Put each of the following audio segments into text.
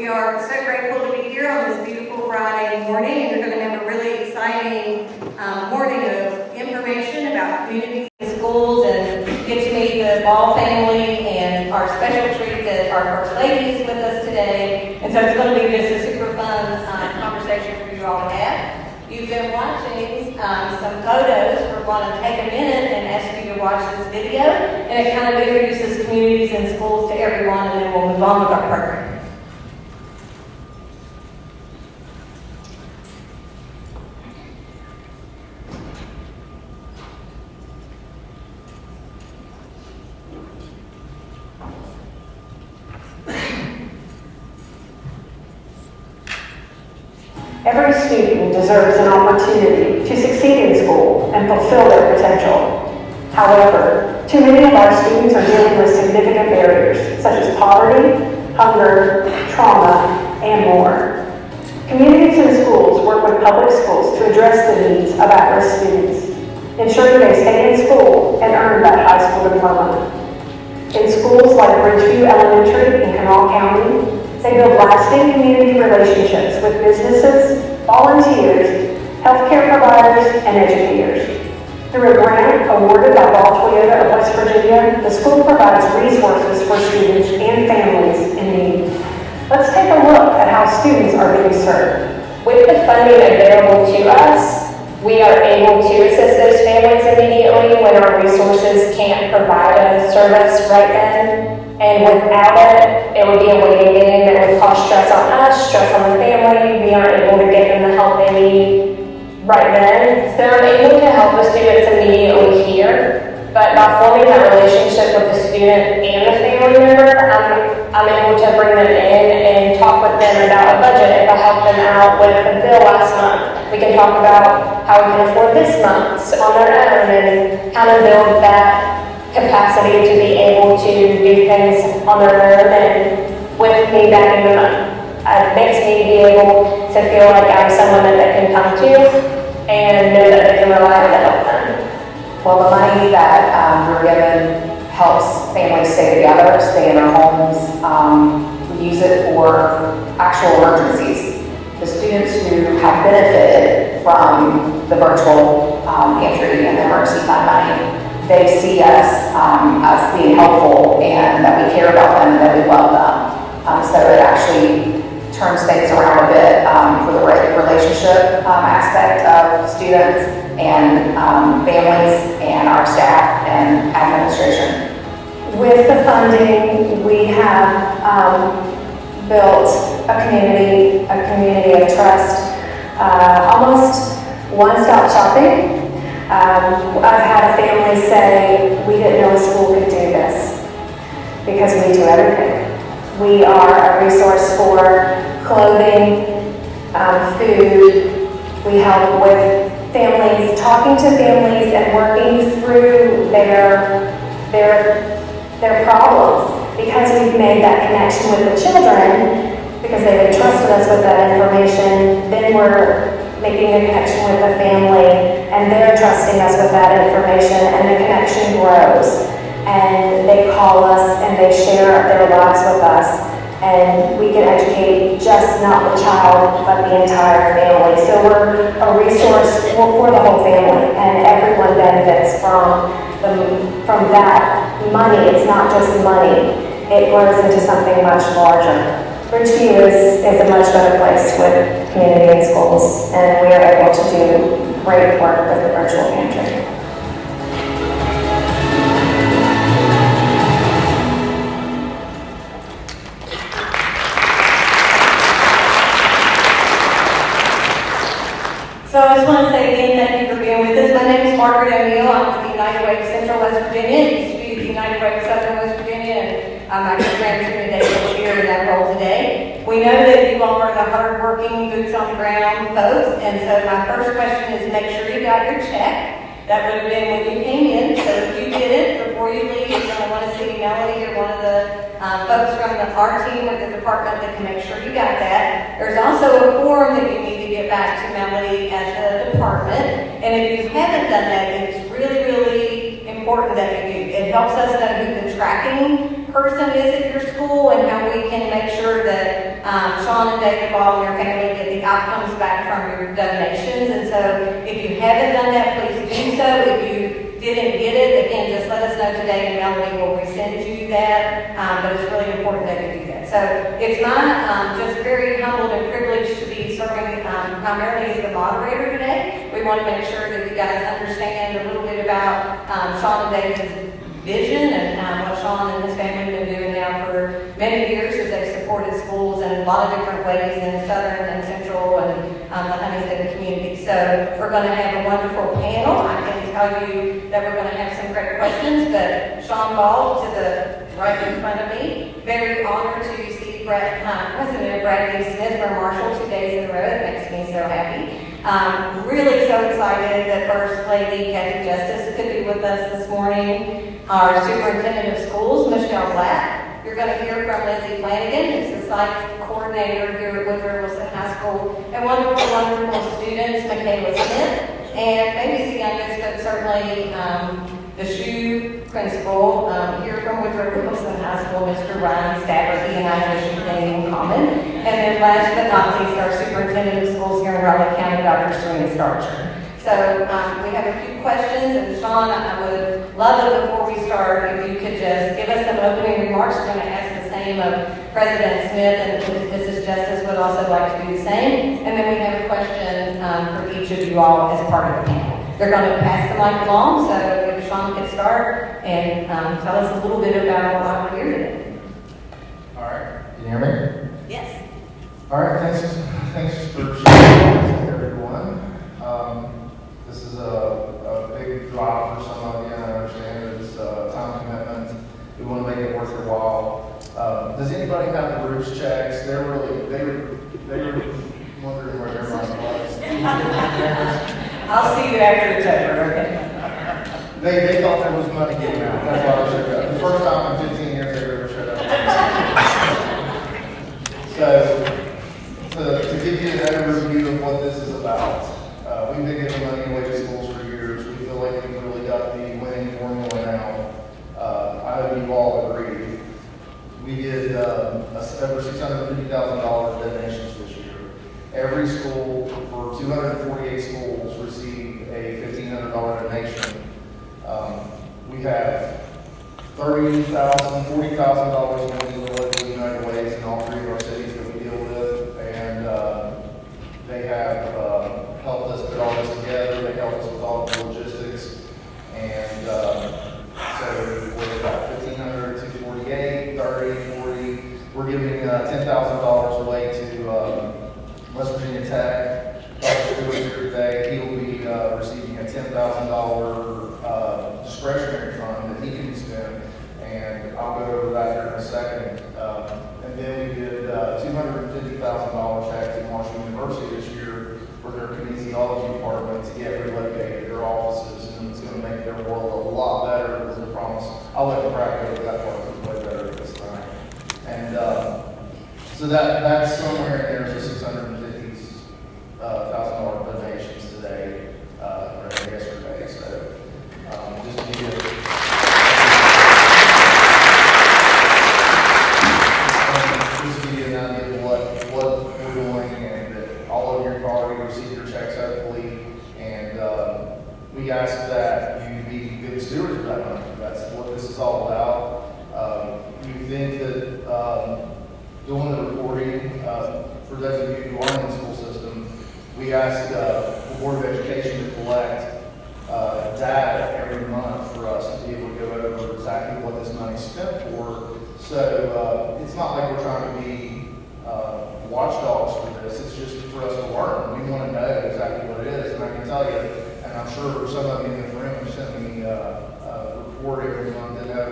We are so grateful to be here on this beautiful Friday morning, and we're going to have a really exciting morning of information about communities and schools, and get to meet the Ball family and our special treat that our First Lady is with us today. And so it's going to be just a super fun conversation for you all to have. You've been watching some photos. We're going to take a minute and ask you to watch this video, and it kind of introduces communities and schools to everyone, and then we'll move on with our program. Every student deserves an opportunity to succeed in school and fulfill their potential. However, too many of our students are dealing with significant barriers, such as poverty, hunger, trauma, and more. Communities and schools work with public schools to address the needs of at-risk students, ensuring they stay in school and earn that high school diploma. In schools like Bridgeview Elementary in Kanawha County, they build lasting community relationships with businesses, volunteers, healthcare providers, and educators. Through a grant awarded by Ball Toyota of West Virginia, the school provides resources for students and families in need. Let's take a look at how students are being served. With the funding available to us, we are able to assist those families immediately when our resources can't provide a service right then. And without it, it would be a waiting game that would cause stress on us, stress on the family. We aren't able to get them the help they need right then. So I'm able to help the students immediately here, but by forming that relationship with the student and the family member, I'm able to bring them in and talk with them about a budget. If I help them out with a bill last month, we can talk about how we can afford this month's on their own and kind of build that capacity to be able to do things on their own, and with me backing them up. It makes me be able to feel like I'm someone that they can come to and know that they can rely on to help them. Well, the money that we're given helps families stay together, stay in their homes. We use it for actual emergencies. The students who have benefited from the virtual pantry and the emergency fund money, they see us as being helpful and that we care about them and that we love them. So it actually turns things around a bit for the relationship aspect of students and families and our staff and administration. With the funding, we have built a community of trust, almost one-stop shopping. I've had a family say, we didn't know a school could do this because we do everything. We are a resource for clothing, food. We help with families, talking to families and working through their problems. Because we've made that connection with the children, because they've entrusted us with that information, then we're making a connection with the family, and they're trusting us with that information, and the connection grows. And they call us and they share their lives with us, and we can educate just not the child, but the entire family. So we're a resource for the whole family, and everyone benefits from that money. It's not just money. It grows into something much larger. Bridgeview is a much better place with community and schools, and we are able to do great work with the virtual pantry. So I just want to say again, thank you for being with us. My name is Margaret O'Neill. I'm with United Way of Central West Virginia. It used to be the United Way of Southern West Virginia, and I'm actually managing today this year in that role today. We know that you all are the hard-working, boots-on-the-ground folks, and so my first question is make sure you got your check. That would have been when you came in, so if you did it before you leave, you're going to want to see Melanie or one of the folks from our team or the department that can make sure you got that. There's also a form that you need to get back to Melanie at the department, and if you haven't done that, it's really, really important that you do. It helps us know who the tracking person is at your school and how we can make sure that Shawn and David Ball and their family get the outcomes back from your donations. And so if you haven't done that, please do so. If you didn't get it, again, just let us know today and Melanie will resend you that. But it's really important that you do that. So it's my just very humbled and privileged to be serving primarily as the moderator today. We want to make sure that you guys understand a little bit about Shawn and David's vision and what Shawn and his family have been doing now for many years as they've supported schools in a lot of different ways in southern and central and the Huntington community. So we're going to have a wonderful panel. I can tell you that we're going to have some great questions, but Shawn Ball to the right in front of me, very honored to see President Bradley Smith from Marshall 2 days in a row. It makes me so happy. Really so excited that First Lady Kathy Justice could be with us this morning. Our Superintendent of Schools, Michelle Black. You're going to hear from Lindsay Flanagan, who's the site coordinator here at Woodrow Wilson High School, and wonderful students, Michaela Smith, and maybe the youngest, but certainly the shoe principal here from Woodrow Wilson High School, Mr. Ryan Stafford. He and I have a shoe thing in common. And then last but not least, our Superintendent of Schools here in Raleigh County, Dr. Serena Starcher. So we have a few questions, and Shawn, I would love it before we start if you could just give us some opening remarks. I'm going to ask the same of President Smith, and if Mrs. Justice would also like to do the same. And then we have a question for each of you all as part of the panel. They're going to pass the mic along, so if Shawn could start and tell us a little bit about why we're here today. All right, can you hear me? Yes. All right, thanks for sharing, everyone. This is a big drop for some of you, and I understand it's a time commitment. We want to make it worth your while. Does anybody have the Bruce checks? They were wondering where their money was. I'll see you after it's over, okay? They thought there was money getting out. That's why they showed up. The first time in 15 years they've ever showed up. So, to give you an overview of what this is about, we've been giving money away to schools for years. We feel like we've really got the winning formula now. I hope you all agree. We did over $650,000 donations this year. Every school, for 248 schools, received a $1,500 donation. We have $30,000, $40,000 going to the local United Ways in all three of our cities that we deal with, and they have helped us put all this together. They helped us with all the logistics, and so we're about 1,500, 248, 30, 40. We're giving $10,000 away to West Virginia Tech. Dr. Stewart's here today. He will be receiving a $10,000 discretionary fund that he can spend, and I'll go over that here in a second. And then we did $250,000 check to Marshall University this year for their kinesiology department to get relocated their offices, and it's going to make their world a lot better, as I promise. I'll let Brad go over that part, it's way better this time. And so that's somewhere in there is a $650,000 donations today, or yesterday. So just to give you an idea of what we're doing, and that all of you have already received your checks, hopefully. And we ask that you be good stewards of that money. That's what this is all about. We think that doing the reporting, for those of you who aren't in the school system, we ask the Board of Education to collect data every month for us to be able to go over exactly what this money is spent for. So it's not like we're trying to be watchdogs for this. It's just for us to learn. We want to know exactly what it is. And I can tell you, and I'm sure some of you in the room have sent me a report every month that have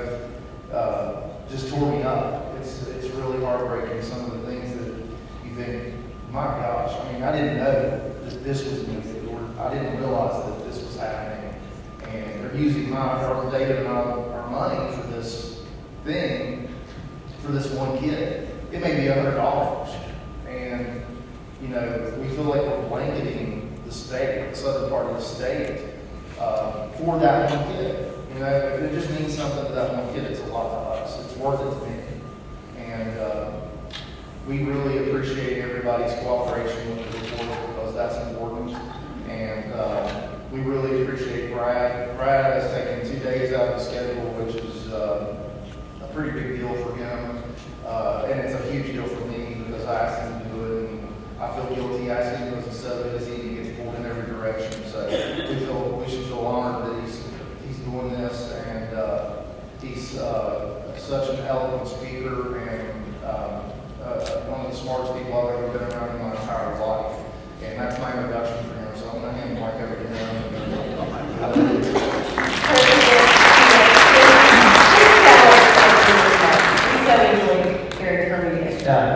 just tore me up. It's really heartbreaking, some of the things that you think, my gosh, I mean, I didn't know that this was needed, or I didn't realize that this was happening. And they're using our data and our money for this thing, for this one kid. It may be $100. And, you know, we feel like we're blanketing the state, the southern part of the state, for that one kid. You know, if it just means something to that one kid, it's a lot to us. It's worth it to me. And We really appreciate everybody's cooperation with the report because that's important. And we really appreciate Brad. Brad has taken 2 days out of the schedule, which is a pretty big deal for him. And it's a huge deal for me because I asked him to do it, and I feel guilty asking him because he's so busy, he gets pulled in every direction. So we should feel honored that he's doing this, and he's such an eloquent speaker and one of the smartest people I've ever been around in my entire life. And that's my introduction for him. So I'm going to hand the mic over to him.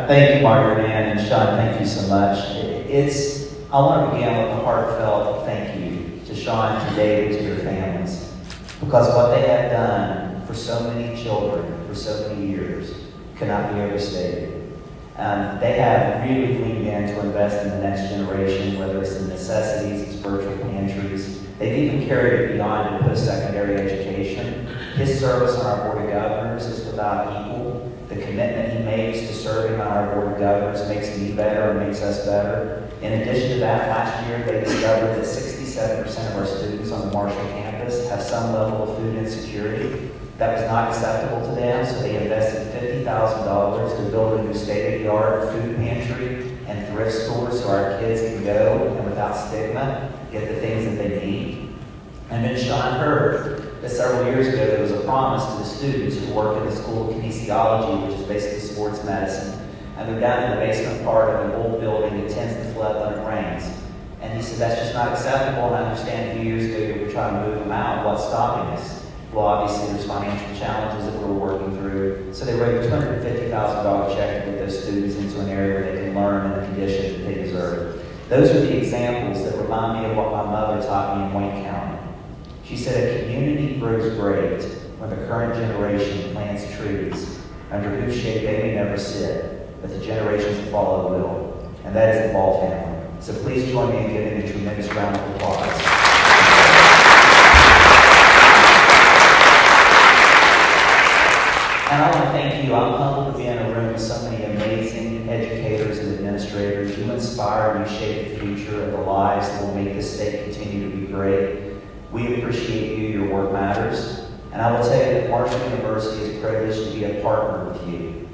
Thank you, Margaret Ann and Shawn. Thank you so much. I want to begin with a heartfelt thank you to Shawn, to David, to your families, because what they have done for so many children for so many years cannot be overstated. They have really leaned in to invest in the next generation, whether it's the necessities, it's virtual pantries. They've even carried it beyond to post-secondary education. His service on our Board of Governors is without equal. The commitment he makes to serving on our Board of Governors makes me better and makes us better. In addition to that, last year they discovered that 67% of our students on the Marshall campus have some level of food insecurity. That was not acceptable to them, so they invested $50,000 to build a new state-of-the-art food pantry and thrift store so our kids can go and without stigma get the things that they need. And then Shawn heard that several years ago there was a promise to the students who work in the School of Kinesiology, which is basically sports medicine, and they're down in the basement part of an old building that tends to flood when it rains. And he said, that's just not acceptable, and I understand a few years ago you were trying to move them out. What's stopping us? Well, obviously there's financial challenges that we're working through. So they wrote a $250,000 check to get those students into an area where they can learn in the conditions that they deserve. Those are the examples that remind me of what my mother taught me in Wayne County. She said a community grows great when the current generation plants trees under whose shade they may never sit, but the generations that follow will. And that is the Ball family. So please join me in giving a tremendous round of applause. And I want to thank you. I'm humbled to be in a room with so many amazing educators and administrators. You inspire and you shape the future of the lives that will make this state continue to be great. We appreciate you. Your work matters. And I will tell you that Marshall University is privileged to be a partner with you.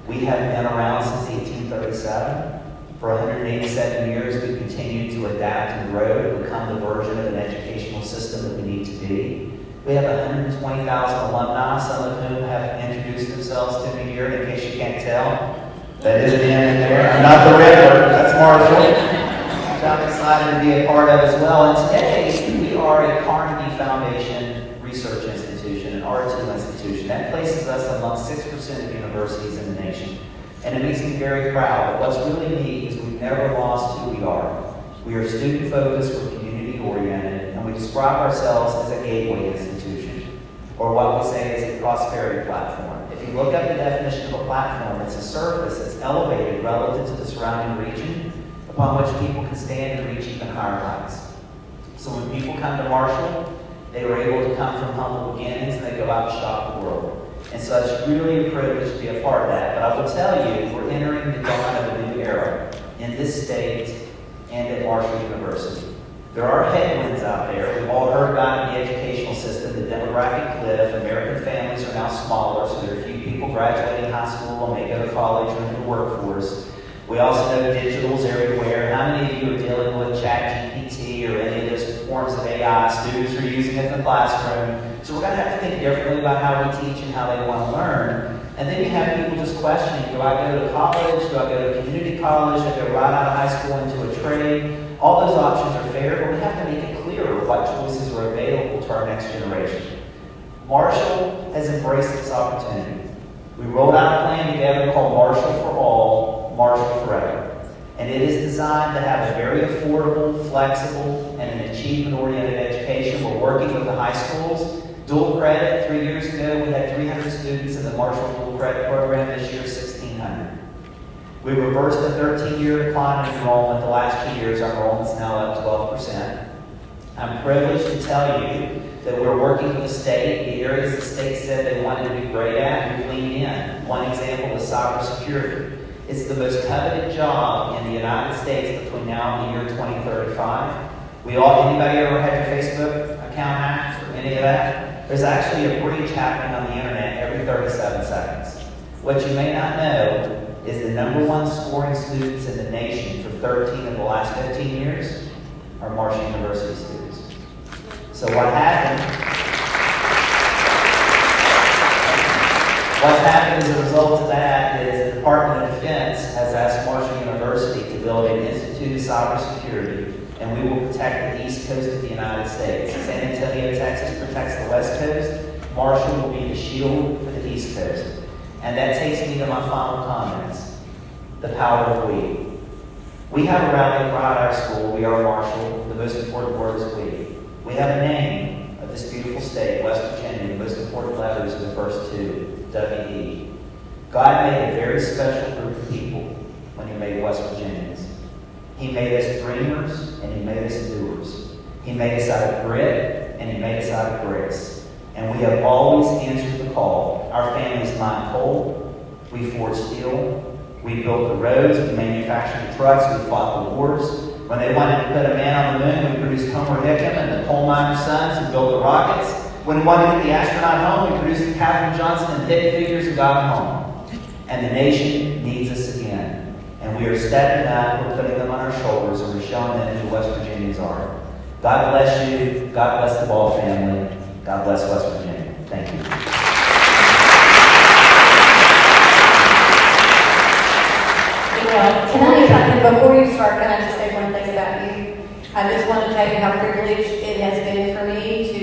We have been around since 1837. For 187 years, we've continued to adapt and grow to become the version of an educational system that we need to be. We have 120,000 alumni, some of whom have introduced themselves to me here, in case you can't tell. That is the end in there. I'm not the Riddler, that's Marshall, which I'm excited to be a part of as well. And today, we are a Carnegie Foundation research institution, an R2 institution. That places us among 6% of universities in the nation. And it makes me very proud. But what's really neat is we've never lost who we are. We are student-focused, we're community-oriented, and we describe ourselves as a gateway institution, or what we say is a prosperity platform. If you look up the definition of a platform, it's a surface that's elevated relative to the surrounding region, upon which people can stand and reach even higher heights. So when people come to Marshall, they were able to come from humble beginnings, and they go out and shop the world. And so it's really a privilege to be a part of that. But I will tell you, we're entering the dawn of a new era in this state and at Marshall University. There are headwinds out there. We've all heard about the educational system, the demographic cliff. American families are now smaller, so there are few people graduating high school and may go to college or into the workforce. We also know digital's everywhere. How many of you are dealing with ChatGPT or any of those forms of AI? Students are using it in the classroom. So we're going to have to think differently about how we teach and how they want to learn. And then you have people just questioning, do I go to college? Do I go to community college? Do I go right out of high school into a trade? All those options are fair, but we have to make it clearer what choices are available to our next generation. Marshall has embraced this opportunity. We rolled out a plan together called Marshall for All, Marshall Forever. And it is designed to have a very affordable, flexible, and an achievement-oriented education. We're working with the high schools. Dual credit, 3 years ago, we had 300 students in the Marshall Dual Credit Program. This year, 1,600. We reversed the 13-year decline in enrollment. The last 2 years, our enrollment's now up 12%. I'm privileged to tell you that we're working with the state. The areas the state said they wanted to be great at, we leaned in. One example is cybersecurity. It's the most coveted job in the United States between now and the year 2035. Anybody ever had your Facebook account hacked or any of that? There's actually a breach happening on the internet every 37 seconds. What you may not know is the #1 scoring students in the nation for 13 of the last 15 years are Marshall University students. So what's happened as a result of that is the Department of Defense has asked Marshall University to build an Institute of Cybersecurity, and we will protect the East Coast of the United States. San Antonio, Texas protects the West Coast. Marshall will be the shield for the East Coast. And that takes me to my final comments. The power of we. We have a rallying cry at our school. We are Marshall. The most important word is we. We have a name of this beautiful state, West Virginia. The most important letters are the first two, W-E. God made a very special group of people when He made West Virginians. He made us dreamers and He made us doers. He made us out of grit and He made us out of grace. And we have always answered the call. Our families mined coal. We forged steel. We built the roads. We manufactured the trucks. We fought the wars. When they wanted to put a man on the moon, we produced Homer Hickam and the coal miner's sons who built the rockets. When we wanted to get the astronaut home, we produced Katherine Johnson and Hidden Figures who got him home. And the nation needs us again. And we are stepping up, we're putting them on our shoulders, and we're showing them who West Virginians are. God bless you. God bless the Ball family. God bless West Virginia. Thank you. Before you start, can I just say one thing about you? I just want to tell you how privileged it has been for me to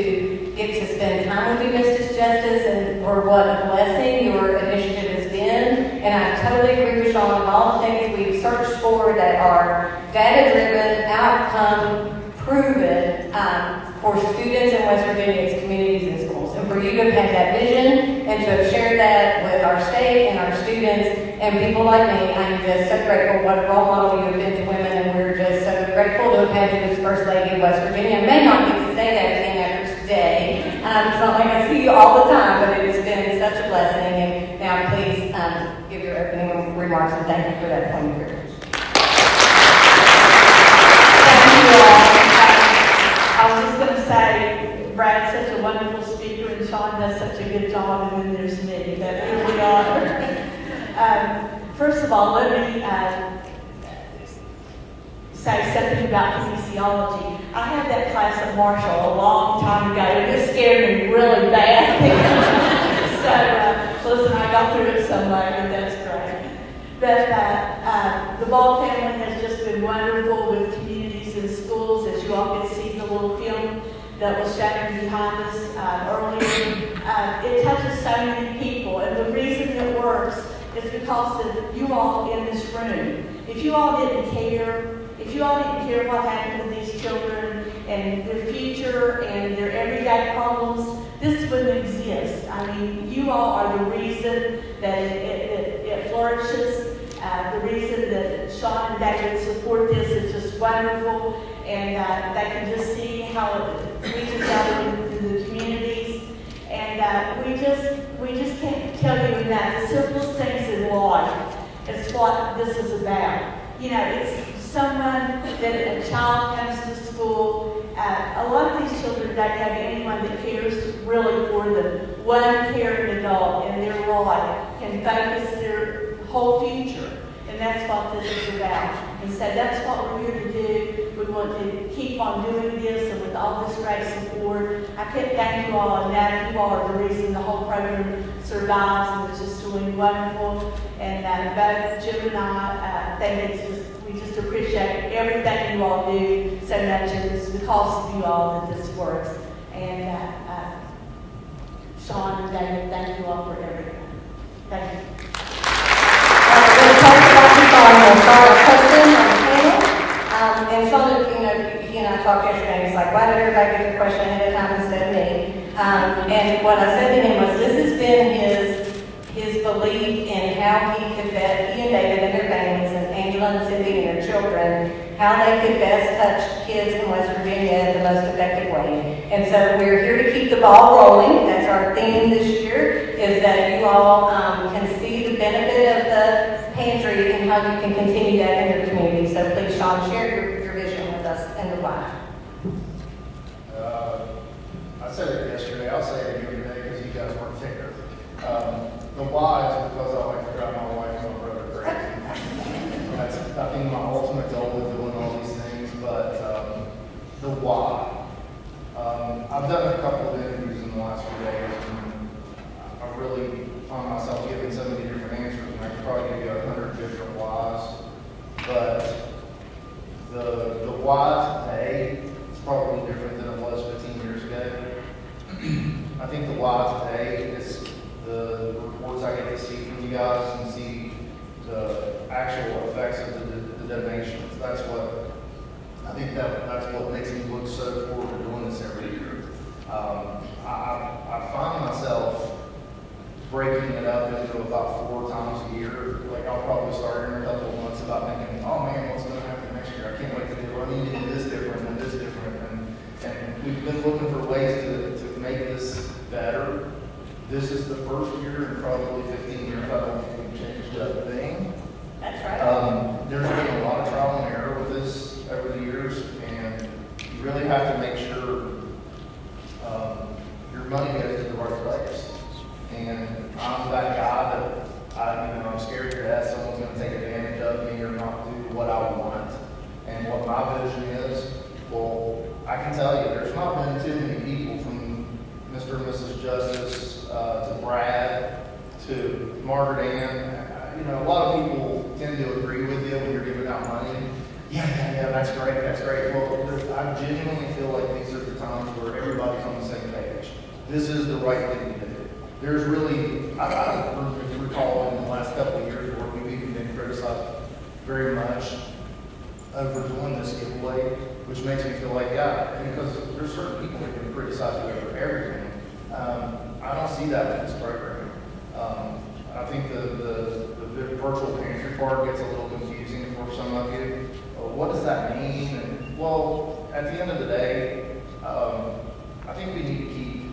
get to spend time with you, Mrs. Justice, and for what a blessing your initiative has been. And I totally agree with Shawn on all the things we've searched for that are data-driven, outcome-proven for students in West Virginia's communities and schools. And for you to have had that vision and to have shared that with our state and our students and people like me, I'm just so grateful what a role model you have been to women, and we're just so grateful to have had you as First Lady of West Virginia. I may not get to say that again after today. It's not like I see you all the time, but it has been such a blessing. And now please give your opening remarks, and thank you for that point of privilege. Thank you all. I was just going to say, Brad's such a wonderful speaker, and Shawn does such a good job, and then there's me. But here we are. First of all, let me say something about kinesiology. I had that class at Marshall a long time ago, and it scared me really bad. So, listen, I got through it some way, but that's great. But the Ball family has just been wonderful with communities and schools, as you all can see the little film that was shown behind us earlier. It touches so many people, and the reason it works is because of you all in this room. If you all didn't care what happened to these children and their future and their everyday problems, this wouldn't exist. I mean, you all are the reason that it flourishes. The reason that Shawn and David support this is just wonderful, and they can just see how it reaches out into the communities. And we just can't tell you enough. The simplest things in life is what this is about. You know, it's someone that a child comes to school. A lot of these children don't have anyone that cares really for them. One caring adult in their life can focus their whole future. And that's what this is about. And so that's what we're here to do. We want to keep on doing this, and with all this great support, I can't thank you all enough. You all are the reason the whole program survives, and it's just doing wonderful. And both Jim and I think we just appreciate everything you all do so much, and it's because of you all that this works. And Shawn and David, thank you all for everything. Thank you. And Shawn, he and I talked yesterday, he's like, why did everybody get the question ahead of time instead of me? And what I said to him was, this has been his belief in how he and David and their families, and Angela and Cindy and their children, how they could best touch kids in West Virginia in the most effective way. And so we're here to keep the ball rolling. That's our theme this year, is that you all can see the benefit of the pantry how you can continue that in your community. So please, Shawn, share your vision with us and the why. I said it yesterday, I'll say it again today because you guys weren't there. The why is because I like to drive my wife and my brother crazy. That's, I think, my ultimate goal with doing all these things, but the why. I've done a couple of interviews in the last few days, and I really find myself giving so many different answers, and I could probably give you 100 different whys. But the why today is probably different than it was 15 years ago. I think the why today is the reports I get to see from you guys and see the actual effects of the donations. That's what I think that's what makes me look so forward to doing this every year. I find myself breaking it up into about 4 times a year. Like I'll probably start in a couple of months about thinking, oh man, what's going to happen next year? I can't wait to do it. I need to do this different and this different. And we've been looking for ways to make this better. This is the first year in probably 15 years I don't think we've changed a thing. That's right. There's been a lot of trial and error with this over the years, and you really have to make sure your money goes to the right place. And I'm that guy that I'm scared to death someone's going to take advantage of me or not do what I want. And what my vision is, well, I can tell you, there's not been too many people from Mr. and Mrs. Justice to Brad to Margaret Ann. A lot of people tend to agree with you when you're giving out money. Yeah, that's great. Well, I genuinely feel like these are the times where everybody's on the same page. This is the right thing to do. There's really, I don't recall in the last couple of years where we've even been criticized very much over doing this giveaway, which makes me feel like, because there's certain people that can criticize you over everything. I don't see that in this program. I think the virtual pantry part gets a little confusing for some of you. What does that mean? And, well, at the end of the day, I think we need to keep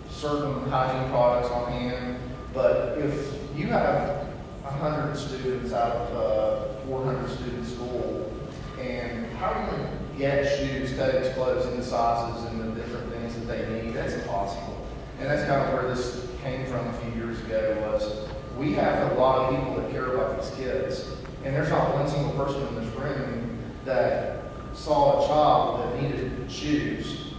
certain hygiene products on hand. But if you have 100 students out of 400 student school, and how are you going to get shoes, coats, clothes in the sizes and the different things that they need? That's impossible. And that's kind of where this came from a few years ago was we have a lot of people that care about these kids. And there's not one single person in this room that saw a child that needed shoes,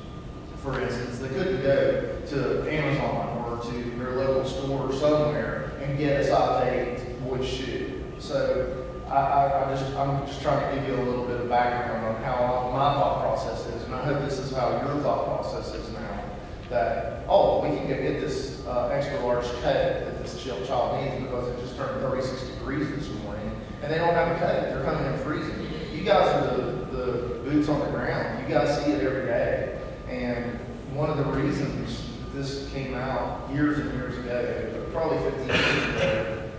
for instance, that couldn't go to Amazon or to their local store somewhere and get a size 8 boy shoe. So I'm just trying to give you a little bit of background on how my thought process is, and I hope this is how your thought process is now. That, we can go get this extra large coat that this child needs because it just turned 36 degrees this morning, and they don't have a coat. They're coming in freezing. You guys are the boots on the ground. You guys see it every day. And one of the reasons this came out years and years ago, probably 15 years ago,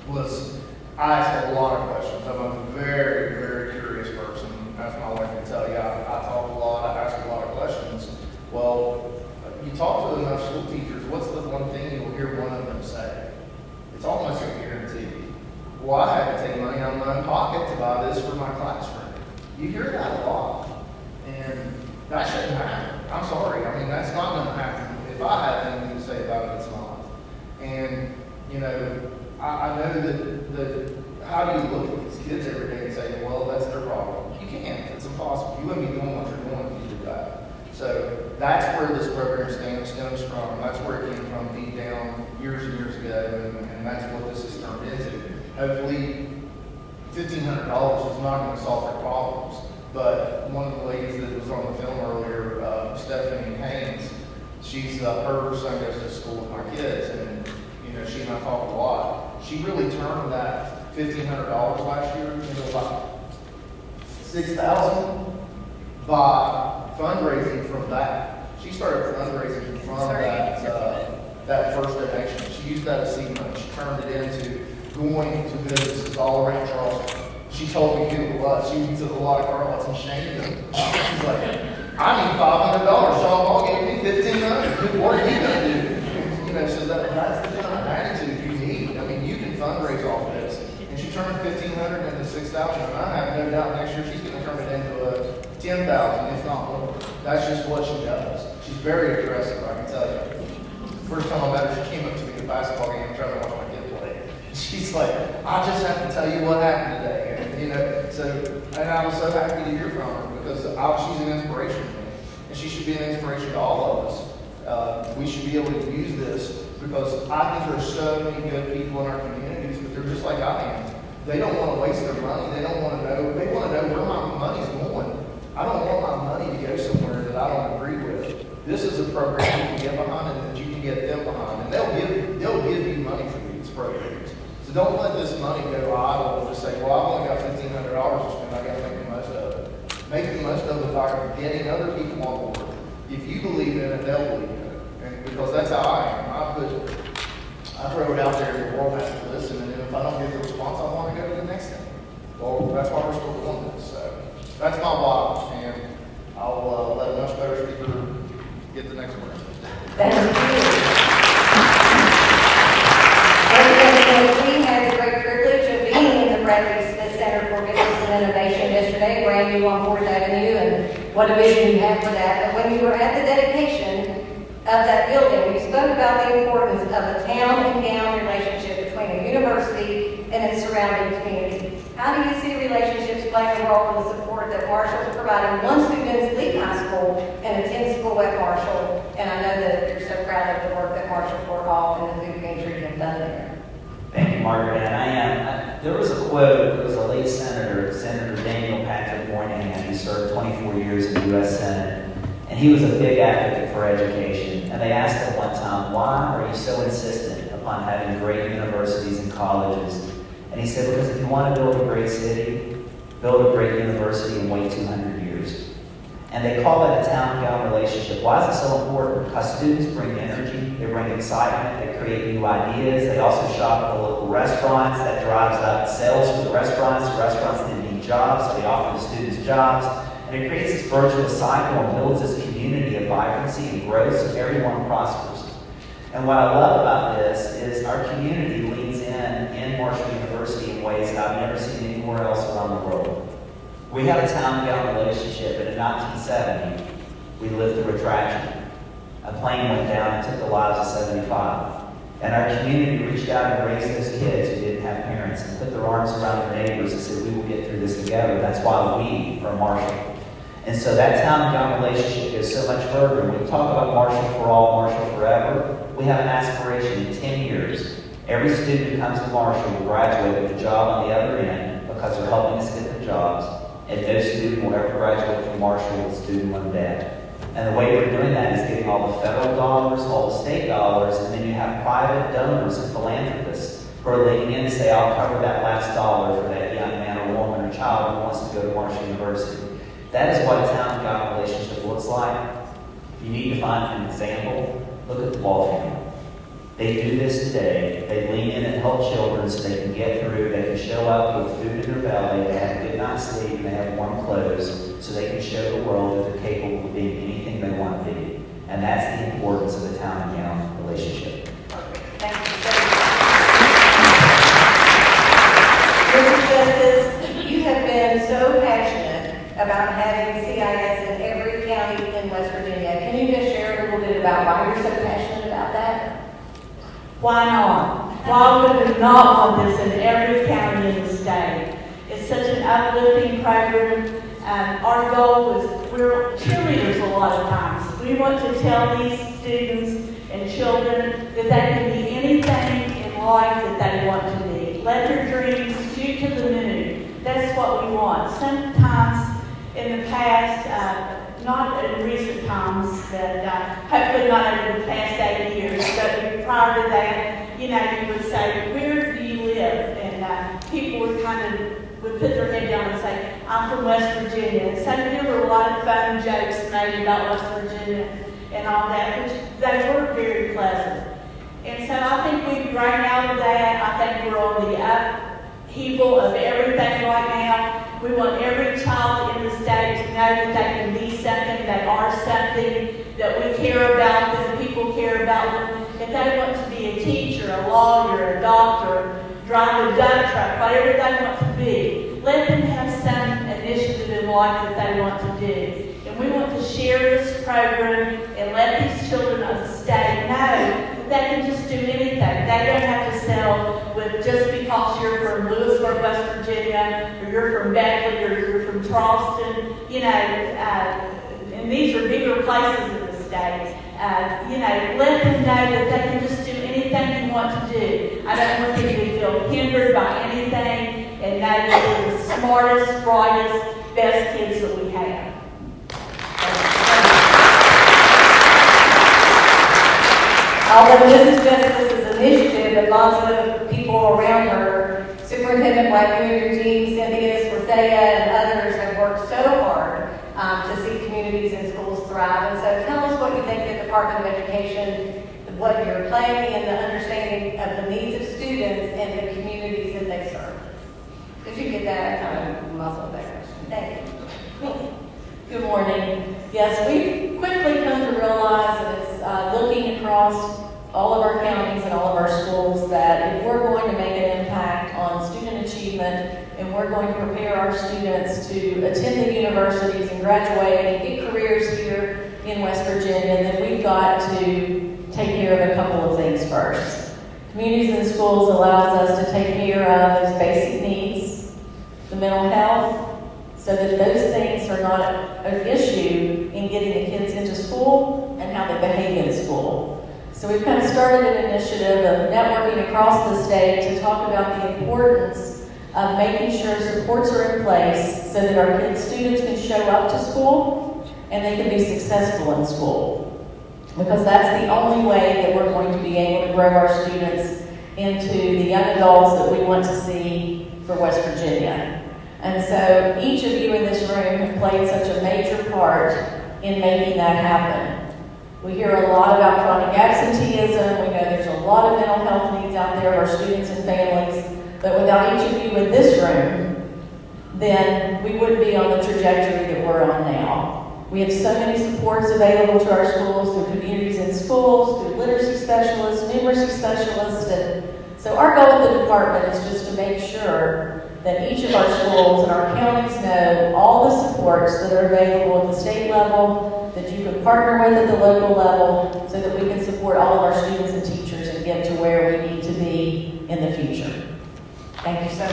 was I asked a lot of questions. I'm a very, very curious person. As my wife can tell you, I talk a lot, I ask a lot of questions. Well, you talk to enough school teachers, what's the one thing you'll hear one of them say? It's almost a guarantee. Well, I had to take money out of my own pocket to buy this for my classroom. You hear that a lot. And that shouldn't happen. I'm sorry. I mean, that's not going to happen. If I have anything to say about it, it's not. And, I know that how do you look at these kids every day and say, well, that's their problem? You can't. It's impossible. You wouldn't be doing what you're doing if you did that. So that's where this program stems from. That's where it came from deep down years and years ago, and that's what this has turned into. Hopefully, $1,500 is not going to solve their problems. But one of the ladies that was on the film earlier, Stephanie Haynes, her son goes to school with my kids, and she and I talk a lot. She really turned that $1,500 last year into about $6,000 by fundraising from that. She started fundraising from that first donation. She used that as seed money. She turned it into going to businesses all around Charleston. She told me who it was. She took a lot of Carlots and shamed them. She's like, I need $500. Shawn Paul gave me $1,500. What are you going to do? So that's the kind of attitude you need. I mean, you can fundraise off this. And she she turned 1,500 into 6,000, and I have no doubt next year she's gonna turn it into a 10,000, if not more. That's just what she does. She's very aggressive, I can tell you. First time I met her, she came up to me at the basketball game trying to watch my kid play. She's like, I just have to tell you what happened today. And, you know, so, and I was so happy to hear from her because she's an inspiration to me. And she should be an inspiration to all of us. We should be able to use this because I think there's so many good people in our communities, but they're just like I am. They don't want to waste their money. They don't want to know. They want to know where my money's going. I don't want my money to go somewhere that I don't agree with. This is a program you can get behind and that you can get them behind. And they'll give you money for these programs. So don't let this money go idle and just say, well, I've only got $1,500 to spend. I got to make the most of it. Make the most of it by getting other people on board. If you believe in it, they'll believe in it. And because that's how I am. I throw it out there and the world has to listen. And if I don't get the response I want, to go to the next thing. Well, that's why we're still doing this. So that's my bottom. And I'll let a much better speaker get the next word. Thank you. We had the great privilege of being in the Bradley Smith Center for Business and Innovation yesterday, brand new on 4th Avenue, and what a vision you have for that. But when you were at the dedication of that building, we spoke about the importance of a town and gown relationship between a university and its surrounding community. How do you see relationships playing a role in the support that Marshall is providing once students leave high school and attend school at Marshall? And I know that you're so proud of the work that Marshall Fort Hall and the food pantry have done there. Thank you, Margaret. And I am. There was a quote. It was a late senator, Senator Daniel Patrick Moynihan, who served 24 years in the U.S. Senate, and he was a big advocate for education. And they asked him one time, "Why are you so insistent upon having great universities and colleges?" And he said, "Because if you want to build a great city, build a great university and wait 200 years." And they call that a town-gown relationship. Why is it so important? Because students bring energy, they bring excitement, they create new ideas. They also shop at the local restaurants. That drives up sales for the restaurants. The restaurants then need jobs, so they offer the students jobs. And it creates this virtuous cycle and builds this community of vibrancy and growth so everyone prospers. And what I love about this is our community leans in Marshall University in ways that I've never seen anywhere else around the world. We have a town-gown relationship, but in 1970, we lived through a tragedy. A plane went down and took the lives of 75. And our community reached out and raised those kids who didn't have parents and put their arms around their neighbors and said, we will get through this together. That's why we are Marshall. And so that town-gown relationship goes so much further. When we talk about Marshall for all, Marshall forever, we have an aspiration in 10 years. Every student who comes to Marshall will graduate with a job on the other end because they're helping us get the jobs. And no student will ever graduate from Marshall with student loan debt. And the way we're doing that is getting all the federal dollars, all the state dollars, and then you have private donors and philanthropists who are leaning in and say, I'll cover that last dollar for that young man or woman or child who wants to go to Marshall University. That is what a town-gown relationship looks like. If you need to find an example, look at the Wall family. They do this today. They lean in and help children so they can get through. They can show up with food in their belly. They have a good night's sleep and they have warm clothes so they can show the world that they're capable of being anything they want to be. And that's the importance of the town and gown relationship. Thank you. Mr. Justice, you have been so passionate about having CIS in every county in West Virginia. Can you just share a little bit about why you're so passionate about that? Why not? Why would we not want this in every county in the state? It's such an uplifting program. Our goal was, we're cheerleaders a lot of times. We want to tell these students and children that they can be anything in life that they want to be. Let their dreams shoot to the moon. That's what we want. Sometimes in the past, not in recent times, but hopefully not over the past 8 years, but prior to that, you would say, where do you live? And people would would put their head down and say, I'm from West Virginia. And so there were a lot of fun jokes made about West Virginia and all that, which they were very pleasant. And so I think we've grown out of that. I think we're on the upheaval of everything right now. We want every child in the state to know that they can be something, they are something, that we care about them, people care about them. If they want to be a teacher, a lawyer, a doctor, drive a dump truck, whatever they want to be. Let them have some initiative in life that they want to do. And we want to share this program and let these children of the state know that they can just do anything. They don't have to settle with just because you're from Lewisburg, West Virginia, or you're from Beckley, or you're from Charleston. And these are bigger places in the state. Let them know that they can just do anything you want to do. I don't want them to feel hindered by anything, and know that they're the smartest, brightest, best kids that we have. Although this is just Lisa's initiative, and lots of people around her, Superintendent Black-Eugene, Cynthia Swarthea, and others have worked so hard to see communities and schools thrive. And so tell us what you think the Department of Education, what you're playing in the understanding of the needs of students and the communities that they serve. Did you get that? I kind of muffled that question. Thank you. Good morning. Yes, we've quickly come to realize that it's looking across all of our counties and all of our schools that if we're going to make an impact on student achievement and we're going to prepare our students to attend the universities and graduate and get careers here in West Virginia, then we've got to take care of a couple of things first. Communities and schools allows us to take care of those basic needs, the mental health, so that those things are not an issue in getting the kids into school and how they behave in school. So we've kind of started an initiative of networking across the state to talk about the importance of making sure supports are in place so that our students can show up to school and they can be successful in school. Because that's the only way that we're going to be able to grow our students into the young adults that we want to see for West Virginia. And so each of you in this room have played such a major part in making that happen. We hear a lot about chronic absenteeism. We know there's a lot of mental health needs out there of our students and families. But without each of you in this room, then we wouldn't be on the trajectory that we're on now. We have so many supports available to our schools through communities in schools, through literacy specialists, numeracy specialists. And so our goal at the department is just to make sure that each of our schools and our counties know all the supports that are available at the state level, that you can partner with at the local level, so that we can support all of our students and teachers and get to where we need to be in the future. Thank you so much.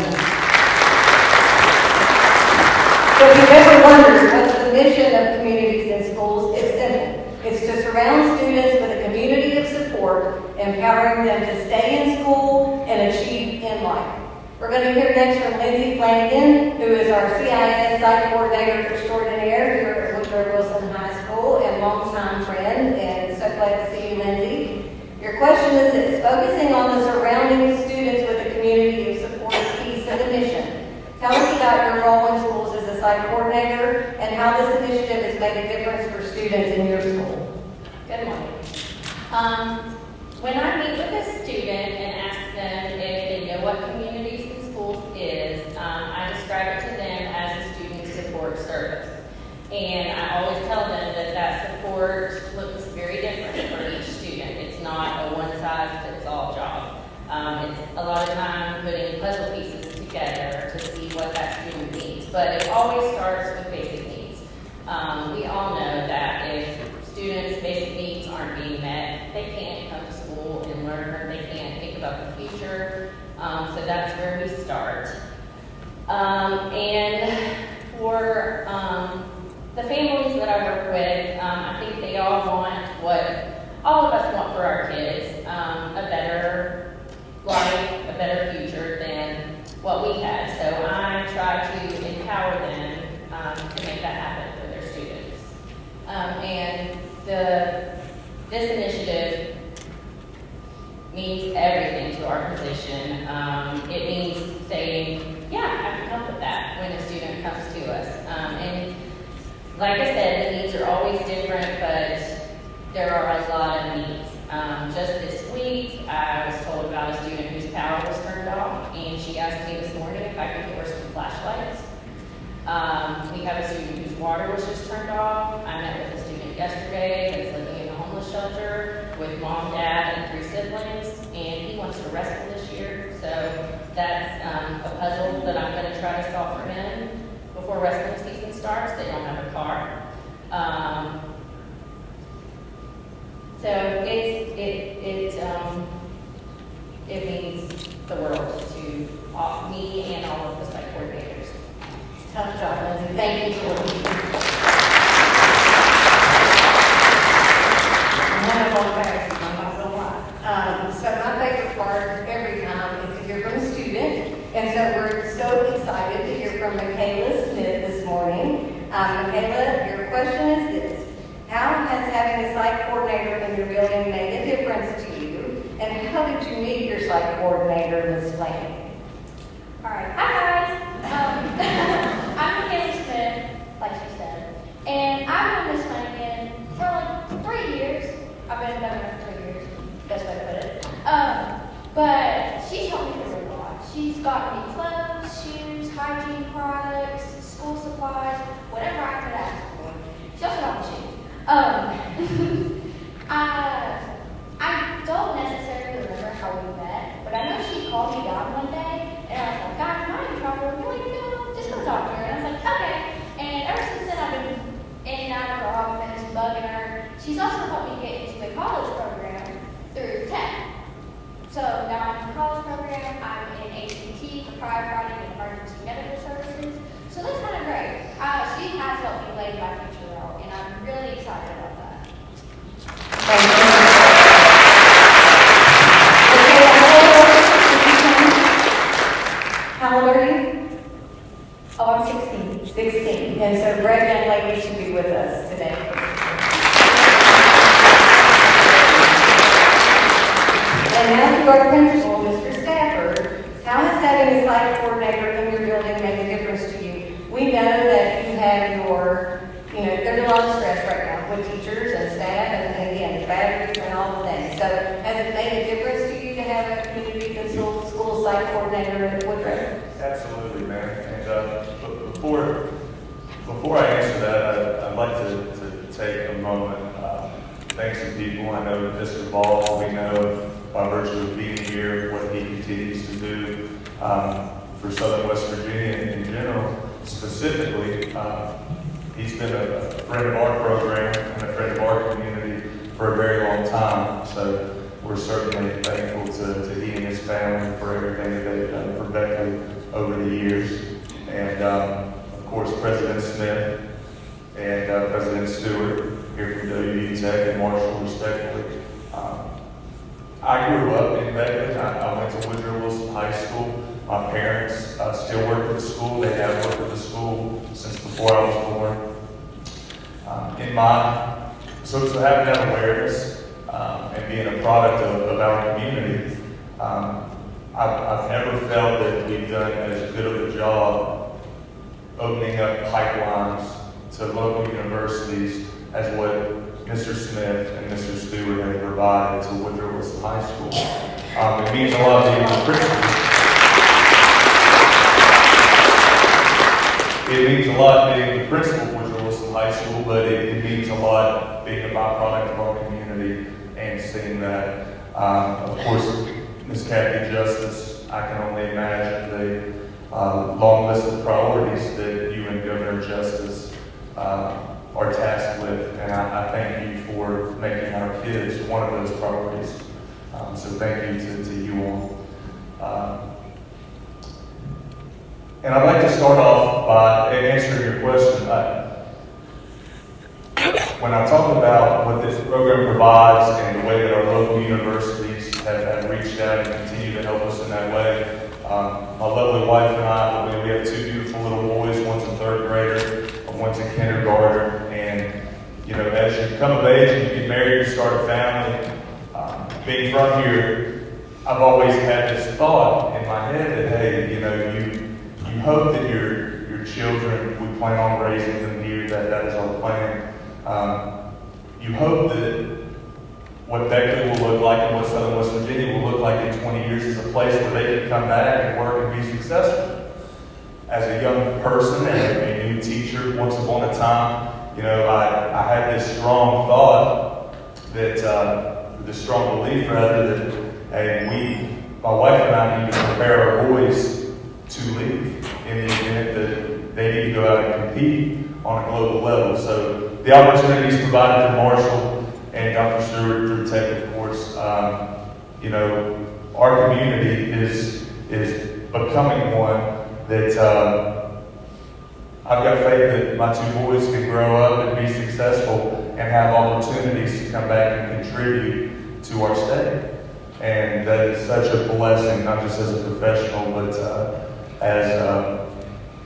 So if you've ever wondered what's the mission of communities and schools, it's simple. It's to surround students with a community of support, empowering them to stay in school and achieve in life. We're going to hear next from Lindsay Flanagan, who is our CIS Site Coordinator Extraordinaire here at Woodrow Wilson High School and longtime friend, and so glad to see you, Lindsay. Your question is this: focusing on the surrounding students with a community of support is key to the mission. Tell us about your role in schools as a site coordinator and how this initiative has made a difference for students in your school. Good morning. When I meet with a student and ask them if they know what communities and schools is, I describe it to them as a student support service. And I always tell them that that support looks very different for each student. It's not a one-size-fits-all job. It's a lot of time putting puzzle pieces together to see what that student needs. But it always starts with basic needs. We all know that if students' basic needs aren't being met, they can't come to school and learn, or they can't think about the future. So that's where we start. And for the families that I work with, I think they all want what all of us want for our kids, a better life, a better future than what we had. So I try to empower them to make that happen for their students. And this initiative means everything to our position. It means saying, yeah, I can help with that when a student comes to us. And like I said, the needs are always different, but there are a lot of needs. Just this week, I was told about a student whose power was turned off, and she asked me this morning if I could get her some flashlights. We have a student whose water was just turned off. I met with a student yesterday that's living in a homeless shelter with mom, dad, and 3 siblings, and he wants to wrestle this year. So So that's a puzzle that I'm going to try to solve for him before wrestling season starts. They don't have a car. So it means the world to me and all of the site coordinators. Tough job, Lindsay. Thank you for being here. I'm not gonna lie. So my favorite part every time is to hear from a student, and so we're so excited to hear from Michaela Smith this morning. Michaela, your question is this: how has having a site coordinator in your building made a difference to you, and how did you meet your site coordinator, Ms. Lane? All right, hi guys. I'm Beckley Smith, like she said, and I've known Miss Flanagan for like 3 years. I've been knowing her for 3 years, best way to put it. But she's helped me through a lot. She's gotten me clothes, shoes, hygiene products, school supplies, whatever I could ask for. She also got me shoes. I don't necessarily remember how we met, but I know she called me down one day, and I was like, "God, my name's Robert." You're like, "No, just come talk to her." And I was like, "Okay." And ever since then, I've been in and out of her office, bugging her. She's also helped me get into the college program through tech. So now I'm in the college program. I'm in ACT for firefighting and emergency medical services. So that's kind of great. She has helped me lay my future out, and I'm really excited about that. Thank you. How old are you? Oh, I'm 16. 16. And so Greg and Lady should be with us today. And now to our principal, Mr. Stafford. How has having a site coordinator in your building made a difference to you? We know that you have there's a lot of stress right now with teachers and staff and again, batteries and all the things. So has it made a difference to you to have a community school site coordinator at Woodrow? Absolutely, man. And but before I answer that, I'd like to take a moment, thank some people. I know Mr. Ball, we know by virtue of being here, what he continues to do for Southern West Virginia in general. Specifically, he's been a friend of our program and a friend of our community for a very long time. So we're certainly thankful to he and his family for everything that they've done for Beckley over the years. And of course, President Smith and President Stewart here from WV Tech and Marshall, respectively. I grew up in Beckley. I went to Woodrow Wilson High School. My parents still work at the school. They have worked at the school since before I was born. So having that awareness and being a product of our community, I've never felt that we've done as good of a job opening up pipelines to local universities as what Mr. Smith and Mr. Stewart have provided to Woodrow Wilson High School. It means a lot being the principal. It means a lot being the principal of Woodrow Wilson High School, but it means a lot being a byproduct of our community and seeing that. Of course, Ms. Kathy Justice, I can only imagine the long list of priorities that you and Governor Justice are tasked with, and I thank you for making our kids one of those priorities. So thank you to you all. And I'd like to start off by answering your question. When I talk about what this program provides and the way that our local universities have reached out and continue to help us in that way, my lovely wife and I, we have two beautiful little boys. One's in third grade, one's in kindergarten. And as you come of age and you get married, you start a family. Being from here, I've always had this thought in my head that, hey, you hope that your children, we plan on raising them here, that is our plan. You hope that what Beckley will look like and what Southern West Virginia will look like in 20 years is a place where they can come back and work and be successful. As a young person and a new teacher, once upon a time, I had this strong thought that, this strong belief rather, that, hey, my wife and I need to prepare our boys to leave in the event that they need to go out and compete on a global level. So the opportunities provided to Marshall and Dr. Stewart through Tech, of course, you know, our community is becoming one that I've got faith that my two boys can grow up and be successful and have opportunities to come back and contribute to our state. And that is such a blessing, not just as a professional, but as a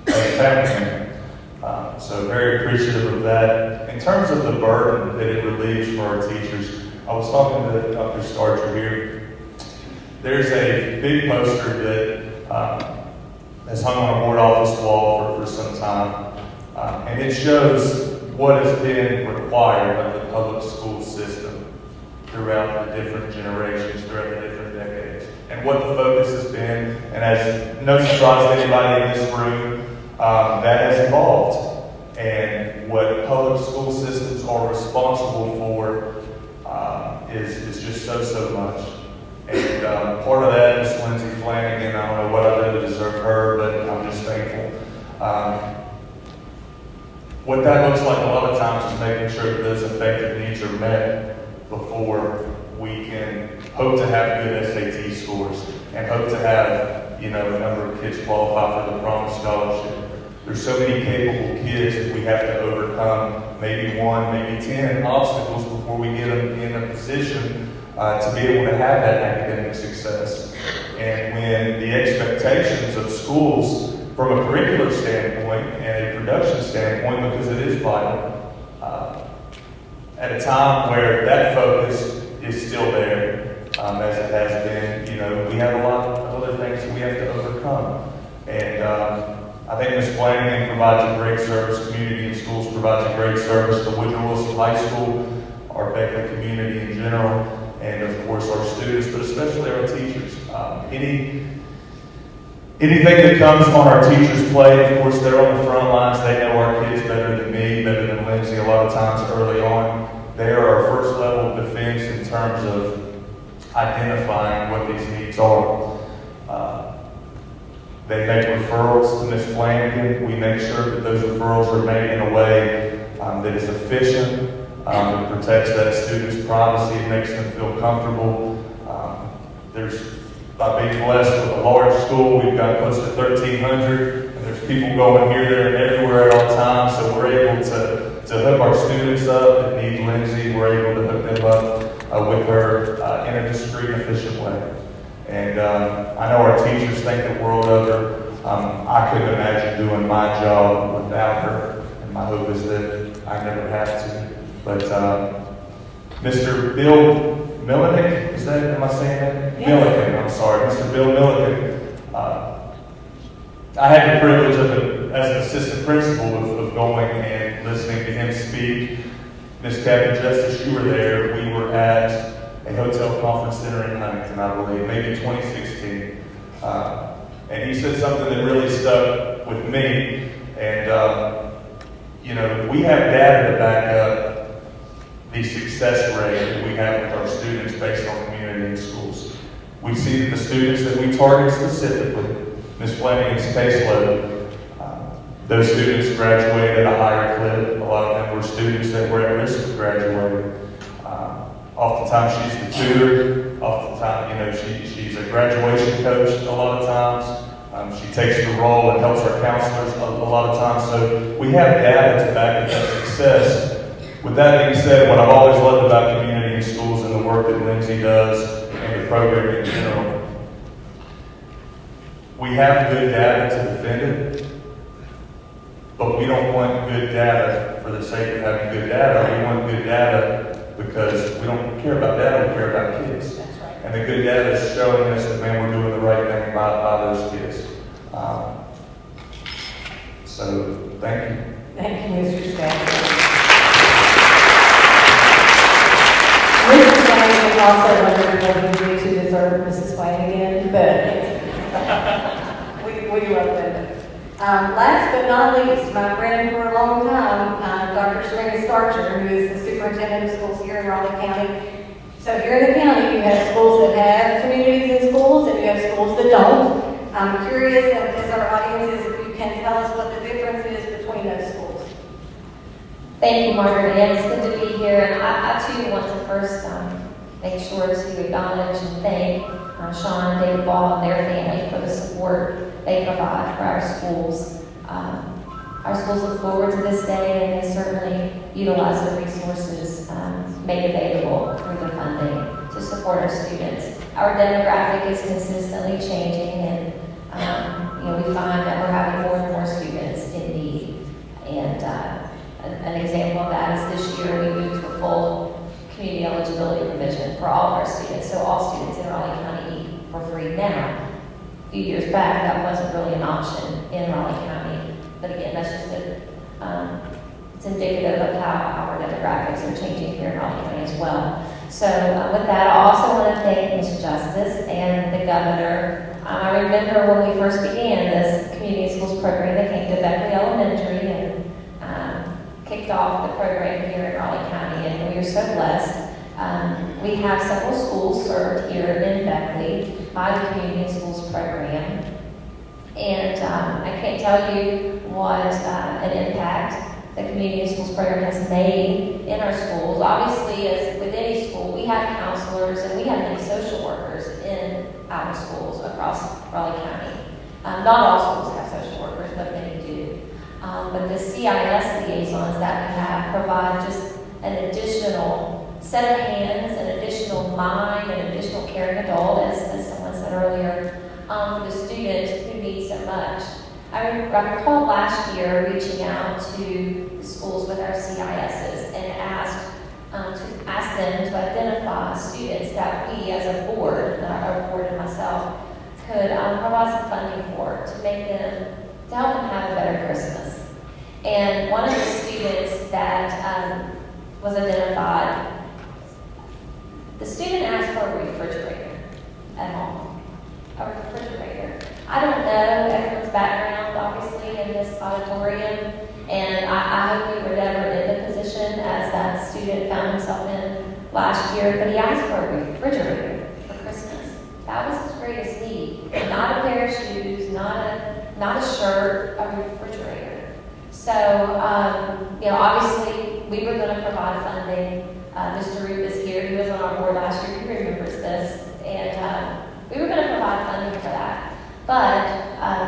family member. So very appreciative of that. In terms of the burden that it relieves for our teachers, I was talking to Dr. Starcher here. There's a big poster that has hung on a board office wall for some time, and it shows what has been required of the public school system throughout the different generations, throughout the different decades, and what the focus has been. And as no surprise to anybody in this room, that has evolved. And what public school systems are responsible for is just so much. And part of that is Lindsay Flanagan. I don't know what I did to deserve her, but I'm just thankful. What that looks like a lot of times is making sure that those effective needs are met before we can hope to have good SAT scores and hope to have, you know, a number of kids qualify for the Promise Scholarship. There's so many capable kids that we have to overcome, maybe 1, maybe 10 obstacles before we get them in a position to be able to have that academic success. And when the expectations of schools from a curricular standpoint and a production standpoint, because it is vital, at a time where that focus is still there, as it has been, you know, we have a lot of other things that we have to overcome. And I think Ms. Flanagan provides a great service, community in schools provides a great service to Woodrow High School, our Beckley community in general, and of course our students, but especially our teachers. Anything that comes on our teachers' plate, of course they're on the front lines, they know our kids better than me, better than Lindsay a lot of times early on. They are our first level of defense in terms of identifying what these needs are. They make referrals to Ms. Flanagan. We make sure that those referrals are made in a way that is efficient, that protects that student's privacy, it makes them feel comfortable. By being blessed with a large school, we've got close to 1,300, and there's people going here, there, and everywhere at all times, so we're able to hook our students up that need Lindsay. We're able to hook them up with her in a discreet and efficient way. And I know our teachers think the world of her. I couldn't imagine doing my job without her, and my hope is that I never have to. But Mr. Bill Milliken, am I saying that? Yeah. Milliken, I'm sorry. Mr. Bill Milliken. I had the privilege as an assistant principal of going and listening to him speak. Ms. Captain Justice, you were there. We were at a hotel conference center in Huntington, I believe, maybe 2016. And he said something that really stuck with me. And, you know, we have data to back up the success rate that we have with our students based on community in schools. We see that the students that we target specifically, Ms. Flanagan's caseload, those students graduated at a higher clip. A lot of them were students that were at risk of graduating. Oftentimes she's the tutor. Oftentimes, you know, she's a graduation coach a lot of times. She takes the role and helps our counselors a lot of times. So we have data to back up that success. With that being said, what I've always loved about community in schools and the work that Lindsay does and the program in general, we have good data to defend it, but we don't want good data for the sake of having good data. We want good data because we don't care about data, we care about kids. That's right. And the good data is showing us that, man, we're doing the right thing by those kids. So, thank you. Thank you, Mr. Stafford. Mrs. Flanagan also wondered what he did to deserve Mrs. Flanagan, but we love them. Last but not least, my friend for a long time, Dr. Serena Starcher, who is the superintendent of schools here in Raleigh County. So here in the county, you have schools that have communities in schools, and you have schools that don't. I'm curious, as our audience is, if you can tell us what the difference is between those schools. Thank you, Margaret. And it's good to be here. And I too want to first make sure to acknowledge and thank Shawn and David Ball and their family for the support they provide for our schools. Our schools look forward to this day, and they certainly utilize the resources made available through the funding to support our students. Our demographic is consistently changing, and we find that we're having more and more students in need. And an example of that is this year we moved to a full community eligibility provision for all of our students. So all students in Raleigh County eat for free now. A few years back, that wasn't really an option in Raleigh County. But again, that's just it's indicative of how our demographics are changing here in Raleigh County as well. So with that, I also want to thank Ms. Justice and the governor. I remember when we first began this community schools program, they came to Beckley Elementary and kicked off the program here in Raleigh County, and we are so blessed. We have several schools served here in Beckley by the community schools program. And I can't tell you what an impact the community schools program has made in our schools. Obviously, as with any school, we have counselors and we have many social workers in our schools across Raleigh County. Not all schools have social workers, but many do. But the CIS liaisons that we have provide just an additional set of hands, an additional mind, an additional caring adult, as someone said earlier, for the students who need so much. I recall last year reaching out to the schools with our CISs and asked them to identify students that we as a board, our board and myself, could provide some funding for to help them have a better Christmas. And one of the students that was identified, the student asked for a refrigerator at home. A refrigerator. I don't know everyone's background, obviously, in this auditorium, and I hope we were never in the position as that student found himself in last year, but he asked for a refrigerator for Christmas. That was his greatest need. Not a pair of shoes, not a shirt, a refrigerator. So, obviously, we were going to provide funding. Mr. Roop is here. He was on our board last year. He remembers this. And we were going to provide funding for that. But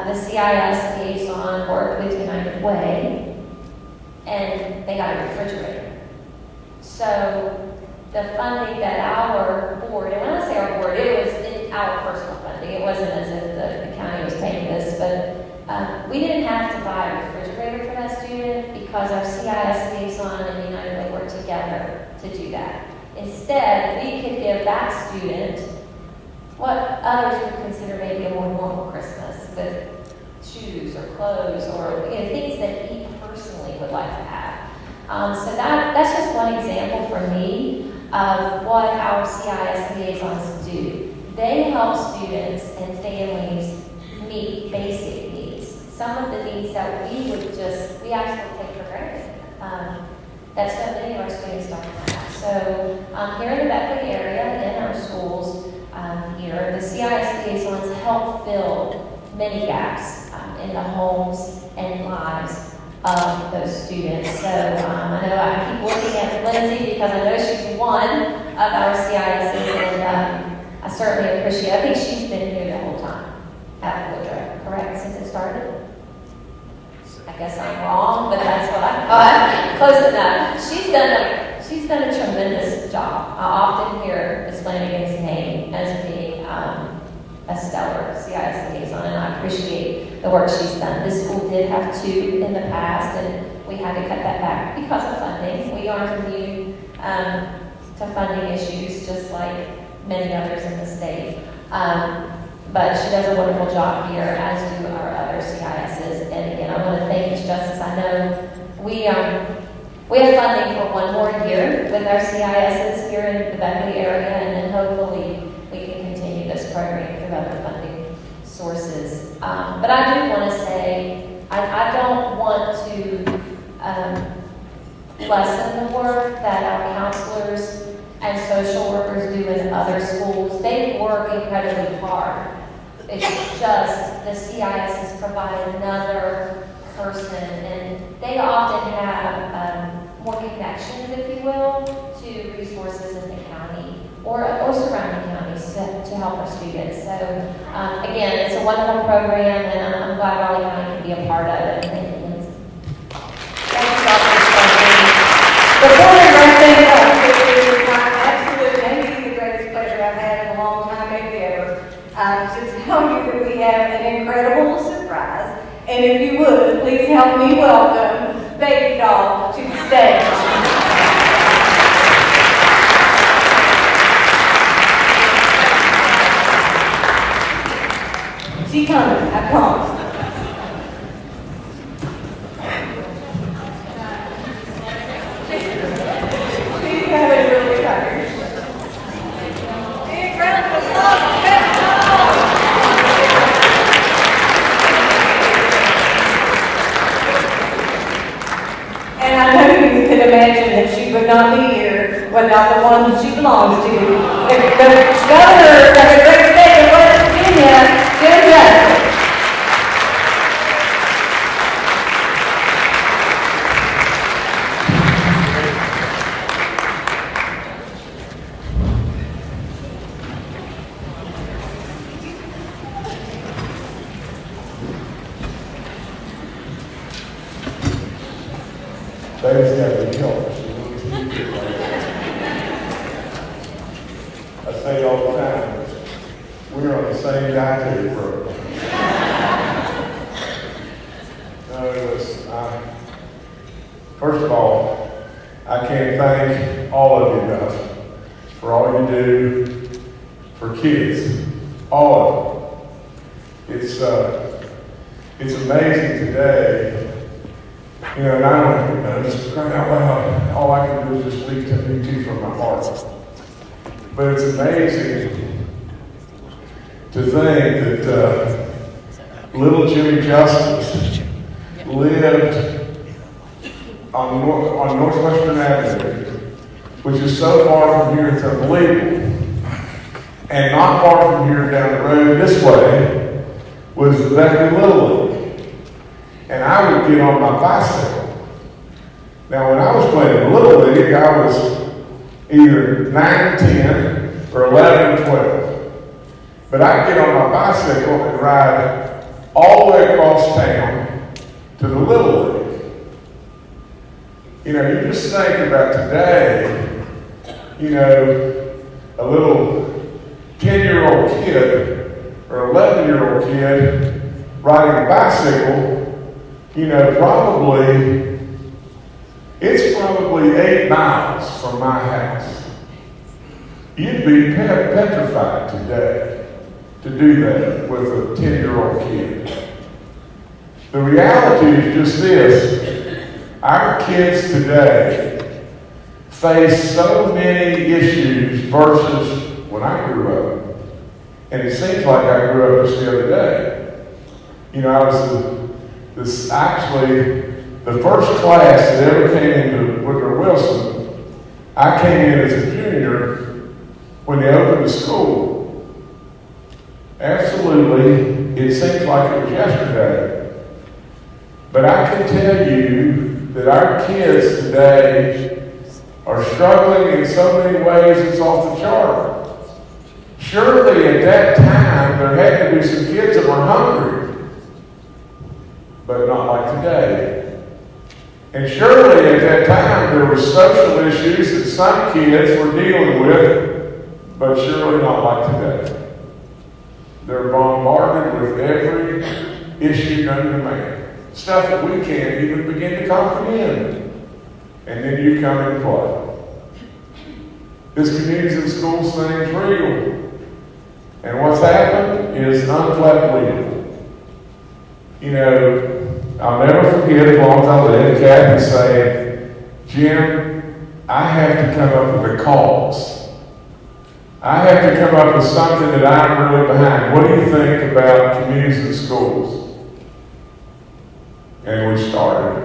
the CIS liaison worked with United Way, and they got a refrigerator. So the funding that our board, and when I say our board, it was our personal funding. It wasn't as if the county was paying this, but we didn't have to buy a refrigerator for that student because our CIS liaison and United Way worked together to do that. Instead, we could give that student what others would consider maybe a more normal Christmas, with shoes or clothes or things that he personally would like to have. So that's just one example for me of what our CIS liaisons do. They help students and families meet basic needs. Some of the needs that we actually take for granted, that so many of our students don't have. So here in the Beckley area, in our schools, here, the CIS liaisons help fill many gaps in the homes and lives of those students. So I know I keep looking at Lindsay because I know she's one of our CISs, and I certainly appreciate it. I think she's been here the whole time at Woodrow, correct, since it started? I guess I'm wrong, but that's what I thought. Close enough. She's done a tremendous job. I often hear Ms. Flanagan's name as being a stellar CIS liaison, and I appreciate the work she's done. This school did have two in the past, and we had to cut that back because of funding. We aren't immune to funding issues, just like many others in the state. But she does a wonderful job here, as do our other CISs. And again, I want to thank Ms. Justice. I know we have funding for one more year with our CISs here in the Beckley area, and then hopefully we can continue this program through other funding sources. But I do want to say, I don't want to lessen the work that our counselors and social workers do in other schools. They work incredibly hard It's just the CIS has provided another person, and they often have more connections, if you will, to resources in the county or surrounding counties to help our students. So again, it's a wonderful program, and I'm glad Raleigh County can be a part of it. Thank you, Lindsay. Thank you, Dr. Stephanie. Before we wrap things up, it is my absolute, maybe the greatest pleasure I've had in a long time, maybe ever, to tell you that we have an incredible surprise. And if you would, please help me welcome Baby Doll to the stage. She coming, I promise. She's having really tired. Big round of applause for Baby Doll. And I know you can imagine that she would not be here without the one that she belongs to. The governor of the great state of West Virginia, Jim Beckley. Baby's got to be helped. I say all the time, we're on the same dietary program. No, listen, first of all, I can't thank all of you enough for all you do for kids, all of them. It's amazing today. You know, and I don't just crying out loud. All I can do is just leak to from my heart. But it's amazing to think that little Jimmy Justice lived on Northwestern Avenue, which is so far from here it's unbelievable. And not far from here down the road this way was the Beckley Little League. And I would get on my bicycle. Now, when I was playing Little League, I was either 9, 10, or 11, 12. But I'd get on my bicycle and ride all the way across town to the Little League. You know, you just think about today, you know, a little 10-year-old kid or 11-year-old kid riding a bicycle. You know, it's probably 8 miles from my house. You'd be petrified today to do that with a 10-year-old kid. The reality is just this. Our kids today face so many issues versus when I grew up. And it seems like I grew up just the other day. You know, I was actually, the first class that ever came into Woodrow Wilson, I came in as a junior when they opened the school. Absolutely, it seems like it was yesterday. But I can tell you that our kids today are struggling in so many ways it's off the chart. Surely at that time there had to be some kids that were hungry. But not like today. And surely at that time there were social issues that some kids were dealing with, but surely not like today. They're bombarded with every issue known to man. Stuff that we can't even begin to comprehend. And then you come and play. This communities and schools thing's real. And what's happened is unflapped legal. You know, I'll never forget as long as I live, Kathy saying, Jim, I have to come up with a cause. I have to come up with something that I'm really behind. What do you think about communities and schools? And we started.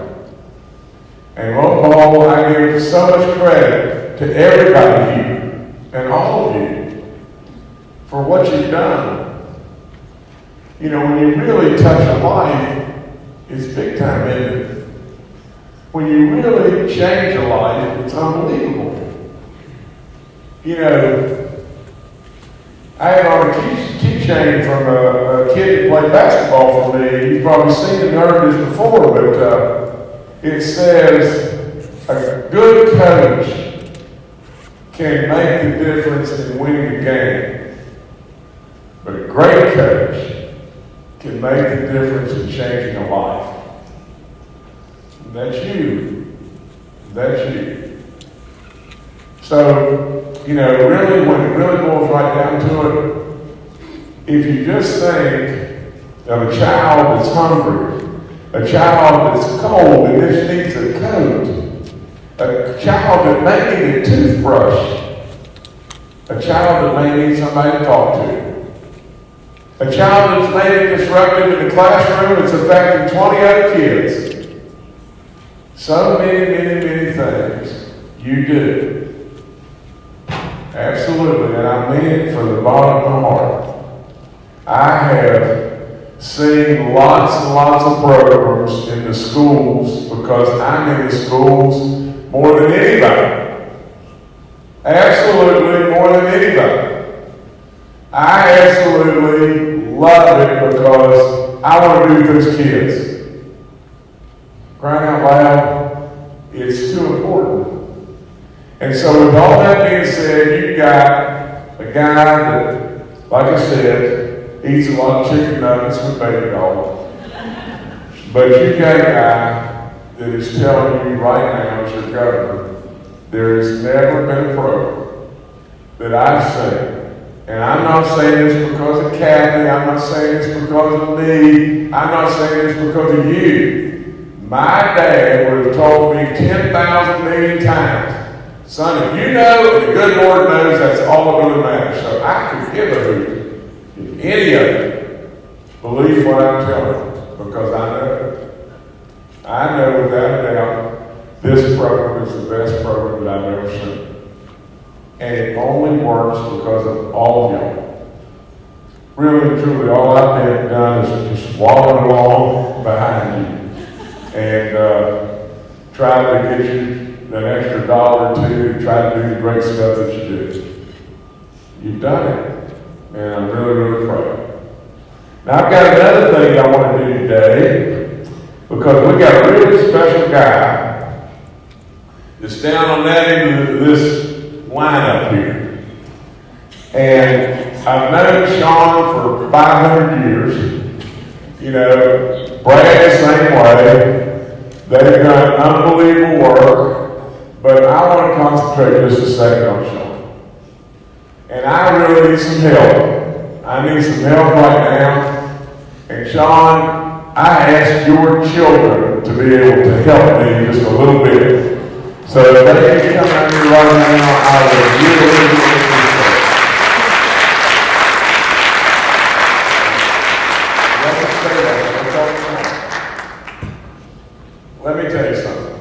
And Paul, I give so much credit to everybody here and all of you for what you've done. You know, when you really touch a life, it's big time, isn't it? When you really change a life, it's unbelievable. You know, I had on a keychain from a kid who played basketball for me. You've probably seen and heard this before, but it says, a good coach can make the difference in winning a game, but a great coach can make the difference in changing a life. That's you. That's you. So, you know, really, when it really boils right down to it, if you just think of a child that's hungry, a child that's cold and just needs a coat, a child that may need a toothbrush, a child that may need somebody to talk to, a child that's maybe disrupted in the classroom that's affecting 20 other kids. So many, many, many things you do. Absolutely, and I mean it from the bottom of my heart. I have seen lots and lots of programs in the schools because I'm in the schools more than anybody. Absolutely more than anybody. I absolutely love it because I want to be with those kids. Crying out loud, it's too important. And so with all that being said, you've got a guy that, like I said, eats a lot of chicken nuggets with baby dog. But you've got a guy that is telling you right now as your governor, there has never been a program that I've seen. And I'm not saying this because of Kathy, I'm not saying this because of me, I'm not saying this because of you. My dad would have told me 10,000 million times, son, if you know, and the good Lord knows, that's all that really matters. So I could give a hoot if any of you believe what I'm telling you, because I know. I know without a doubt this program is the best program that I've ever seen. And it only works because of all of y'all. Really and truly, all I've done is just walking along behind you and try to get you an extra dollar or two to try to do the great stuff that you do. You've done it, and I'm really, really proud. Now, I've got another thing I want to do today, because we got a really special guy that's down on that end of this lineup here. And I've known Shawn for 500 years. You know, Brad the same way. They've done unbelievable work, but I want to concentrate just a second on Shawn. And I really need some help. I need some help right now. And Shawn, I asked your children to be able to help me just a little bit. So if they can come out here right now, I would really appreciate it. Let me tell you something.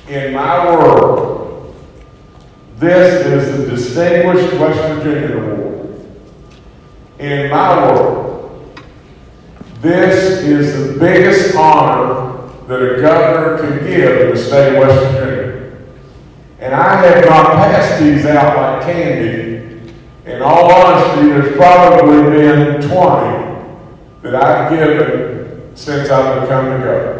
In my world, this is the Distinguished West Virginian Award. In my world, this is the biggest honor that a governor can give in the state of West Virginia. And I have not passed these out like candy. In all honesty, there's probably been 20 that I've given since I've become the governor.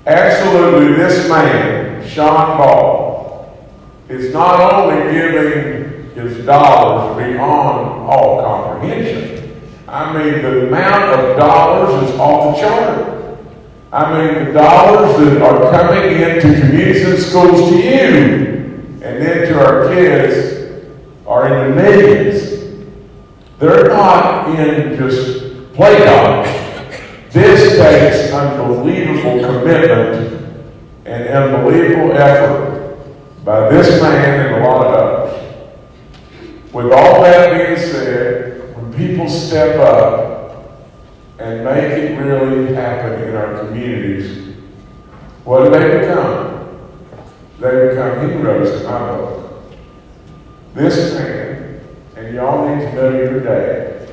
Absolutely, this man, Shawn Ball, is not only giving his dollars beyond all comprehension. I mean, the amount of dollars is off the chart. I mean, the dollars that are coming into communities and schools to you, and then to our kids, are in the millions. They're not in just play dollars. This takes unbelievable commitment and unbelievable effort by this man and a lot of others. With all that being said, when people step up and make it really happen in our communities, what do they become? They become heroes in my book. This man, and y'all need to know your dad,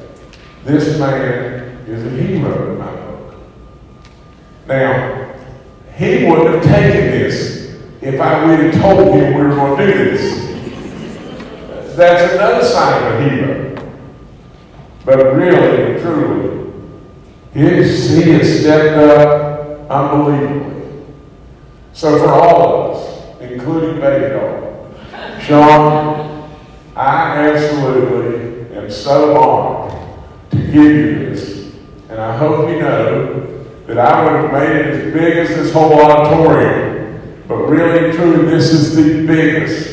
This man is a hero in my book. Now, he wouldn't have taken this if I really told him we were going to do this. That's another sign of a hero. But really, truly, he has stepped up unbelievably. So for all of us, including baby doll, Shawn, I absolutely am so honored to give you this. And I hope you know that I would have made it as big as this whole auditorium. But really and truly, this is the biggest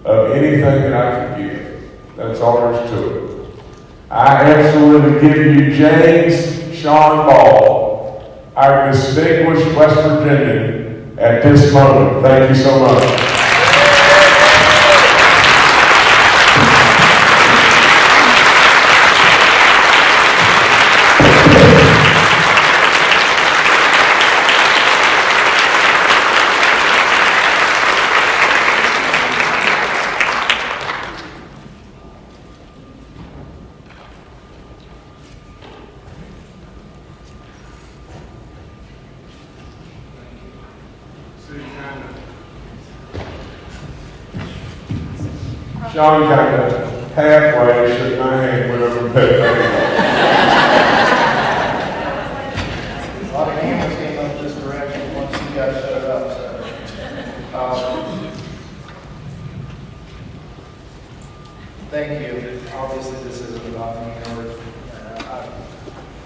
of anything that I could give. That's all there is to it. I absolutely give you James Shawn Ball, our distinguished West Virginian, at this moment. Thank you so much. Shawn kind of halfway shook my hand whenever Beckley. A lot of cameras came up this direction once you guys showed up, so. Thank you. Obviously, this isn't about me or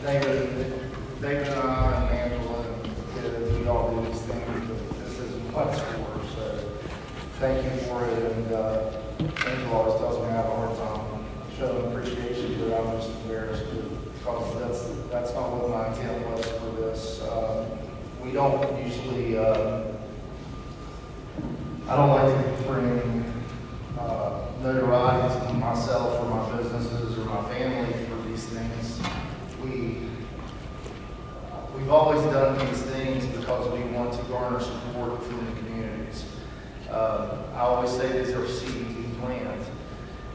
David and I and Angela and the kids, we all do these things, but this isn't what it's for, so thank you for it. And Angela always tells me I have a hard time showing appreciation, but I'm just embarrassed because that's not what my intent was for this. We don't usually, I don't like to bring notoriety to myself or my businesses or my family for these things. We've always done these things because we want to garner support from the communities. I always say these are seeds we plant,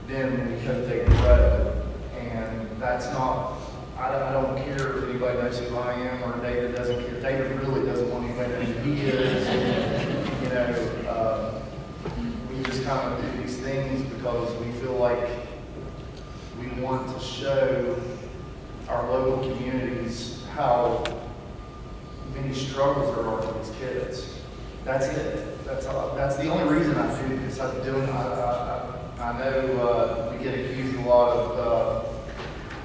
then we can take the road. And that's not, I don't care if anybody knows who I am or David doesn't care. David really doesn't want anybody to know who he is. And, you know, we just kind of do these things because we feel like we want to show our local communities how many struggles there are for these kids. That's it. That's all. That's the only reason I do this. I know we get accused a lot of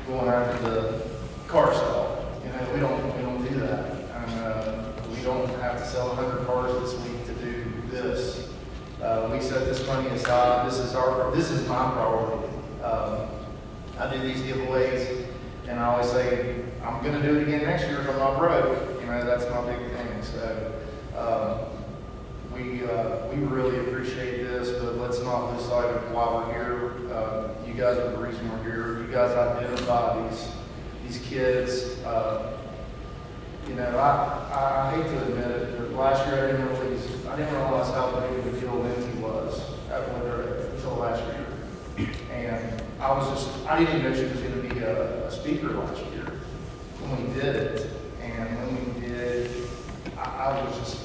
going after the car stall. You know, we don't do that. And we don't have to sell 100 cars this week to do this. We set this money aside. This is my priority. I do these giveaways, and I always say I'm going to do it again next year if I'm not broke. You know, that's my big thing. So we really appreciate this, but let's not lose sight of why we're here. You guys are the reason we're here. You guys identify these kids. You know, I hate to admit it, but last year I didn't realize how big of a deal Lindsay was until last year. And I didn't even know she was going to be a speaker last year when we did it. And when we did, I was just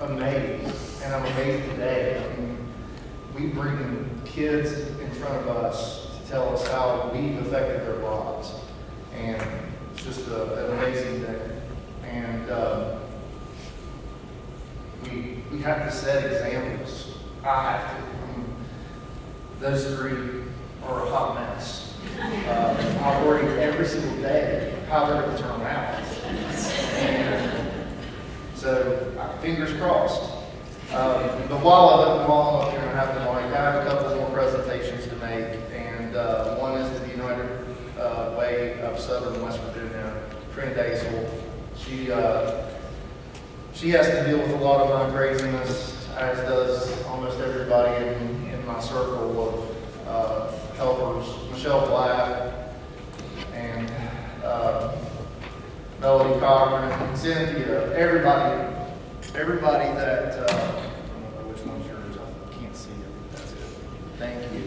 amazed. And I'm amazed today. I mean, we bring kids in front of us to tell us how we've affected their lives. And it's just an amazing thing. And we have to set examples. I have to. Those three are a hot mess. I worry every single day how they're going to turn out. And so, fingers crossed. But while I'm up here and I have the mic, I have a couple more presentations to make. And one is to the United Way of Southern West Virginia, Trina Daisel. She has to deal with a lot of my craziness, as does almost everybody in my circle of helpers. Michelle Black and Melody Cochran, Cynthia, everybody that, I don't know which one's yours, I can't see it, that's it. Thank you.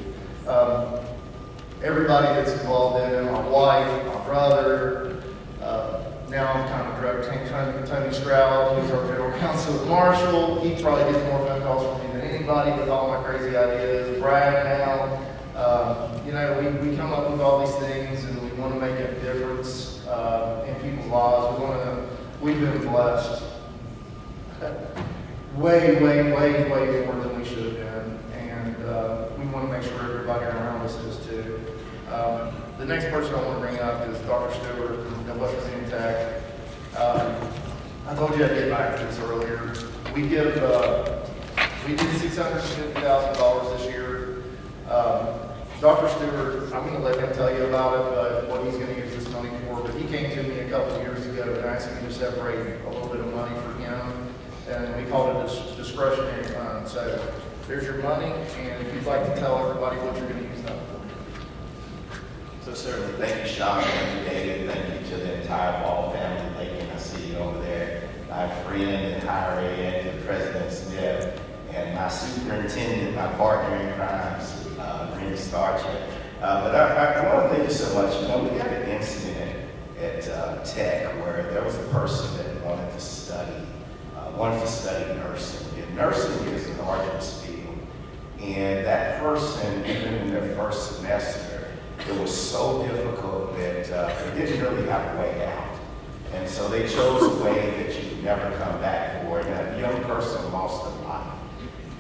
everybody that's involved in it, my wife, my brother, now I'm kind of directing Tony Stroud, who's our general counsel at Marshall. He probably gets more phone calls from me than anybody with all my crazy ideas. Brad now, you know, we come up with all these things and we want to make a difference in people's lives. We've been blessed way more than we should have been, and we want to make sure everybody around us is too. The next person I want to bring up is Dr. Stewart from West Virginia Tech. I told you I'd get back to this earlier. We did $650,000 this year. Dr. Stewart, I'm going to let him tell you about it, but what he's going to use this money for. But he came to me a couple of years ago and asked me to separate a little bit of money for him, and we called it a discretionary fund. So there's your money, and if you'd like to tell everybody what you're going to use that for. So certainly, thank you, Shawn, thank you, David, thank you to the entire Ball family. Lakin, I see you over there. My friend in higher ed, President Smith, and my superintendent, my partner in crimes, Brenda Starcher. But I want to thank you so much. You know, we had an incident at Tech where there was a person that wanted to study nursing. And nursing is an arduous field. And that person, even in their first semester, it was so difficult that they didn't really have a way out. And so they chose a way that you could never come back for. And a young person lost their life.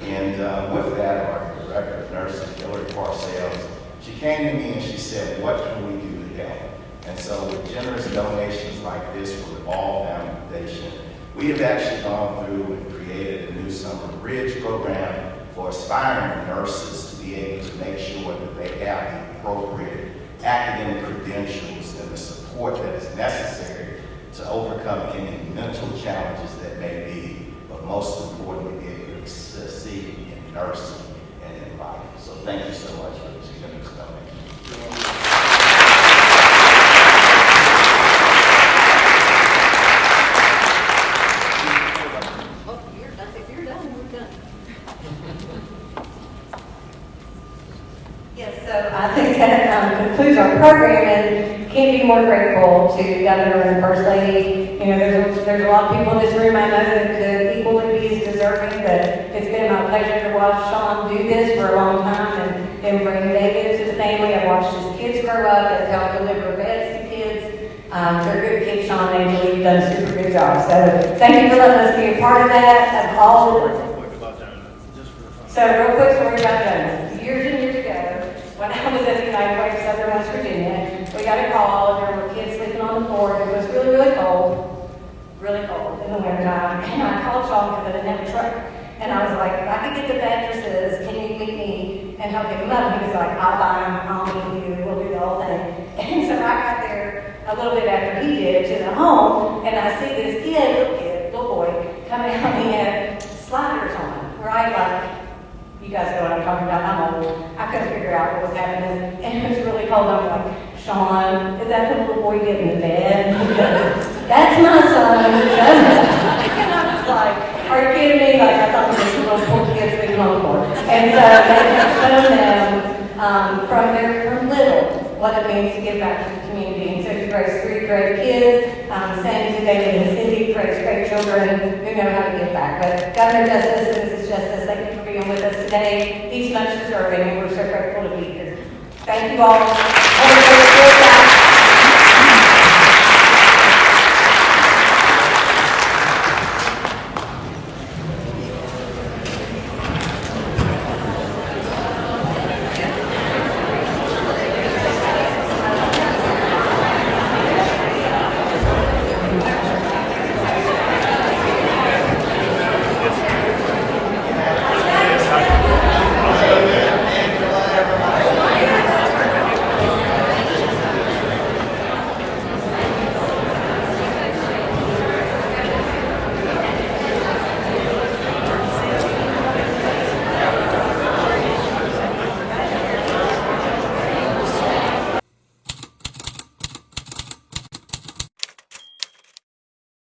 And with that, our director of nursing, Hillary Parcells, she came to me and she said, what can we do to help? And so with generous donations like this from the Ball Foundation, we have actually gone through and created a new summer bridge program for aspiring nurses to be able to make sure that they have the appropriate academic credentials and the support that is necessary to overcome any mental challenges that may be, but most importantly, be able to succeed in nursing and in life. So thank you so much for this generous donation. I think that concludes our program, and can't be more grateful to Governor and First Lady. You know, there's a lot of people in this room I know that could equally be as deserving, but it's been my pleasure to watch Shawn do this for a long time and bring David to the family. I've watched his kids grow up and help deliver beds to kids. They're good kids, Shawn and Angela. You've done a super good job. So thank you for letting us be a part of that. Of all the So real quick story about Jonas. Years and years ago, when I was at the United Way of Southern West Virginia, we got a call. There were kids sleeping on the floor. It was really cold in the wintertime. And I called Shawn because I didn't have a truck. And I was like, if I could get the mattresses, can you meet me and help pick them up? And he was like, I'll buy them, I'll meet you, we'll do the whole thing. And so I got there a little bit after he did to the home, and I see this little boy, coming out, and he had sliders on, right? Like, you guys know what I'm talking about. I'm old. I couldn't figure out what was happening. And it was really cold. I'm like, Shawn, is that the little boy getting in bed? That's my son. And I was like, are you kidding me? Like, I thought this was little poor kids sleeping on the floor. And so they have shown them from little what it means to give back to the community. And so he raised 3 great kids. Sandy, David, and Cindy raised great children who know how to give back. But Governor Justice and Mrs. Justice, thank you for being with us today. He's much deserving, and we're so grateful to be here. Thank you all.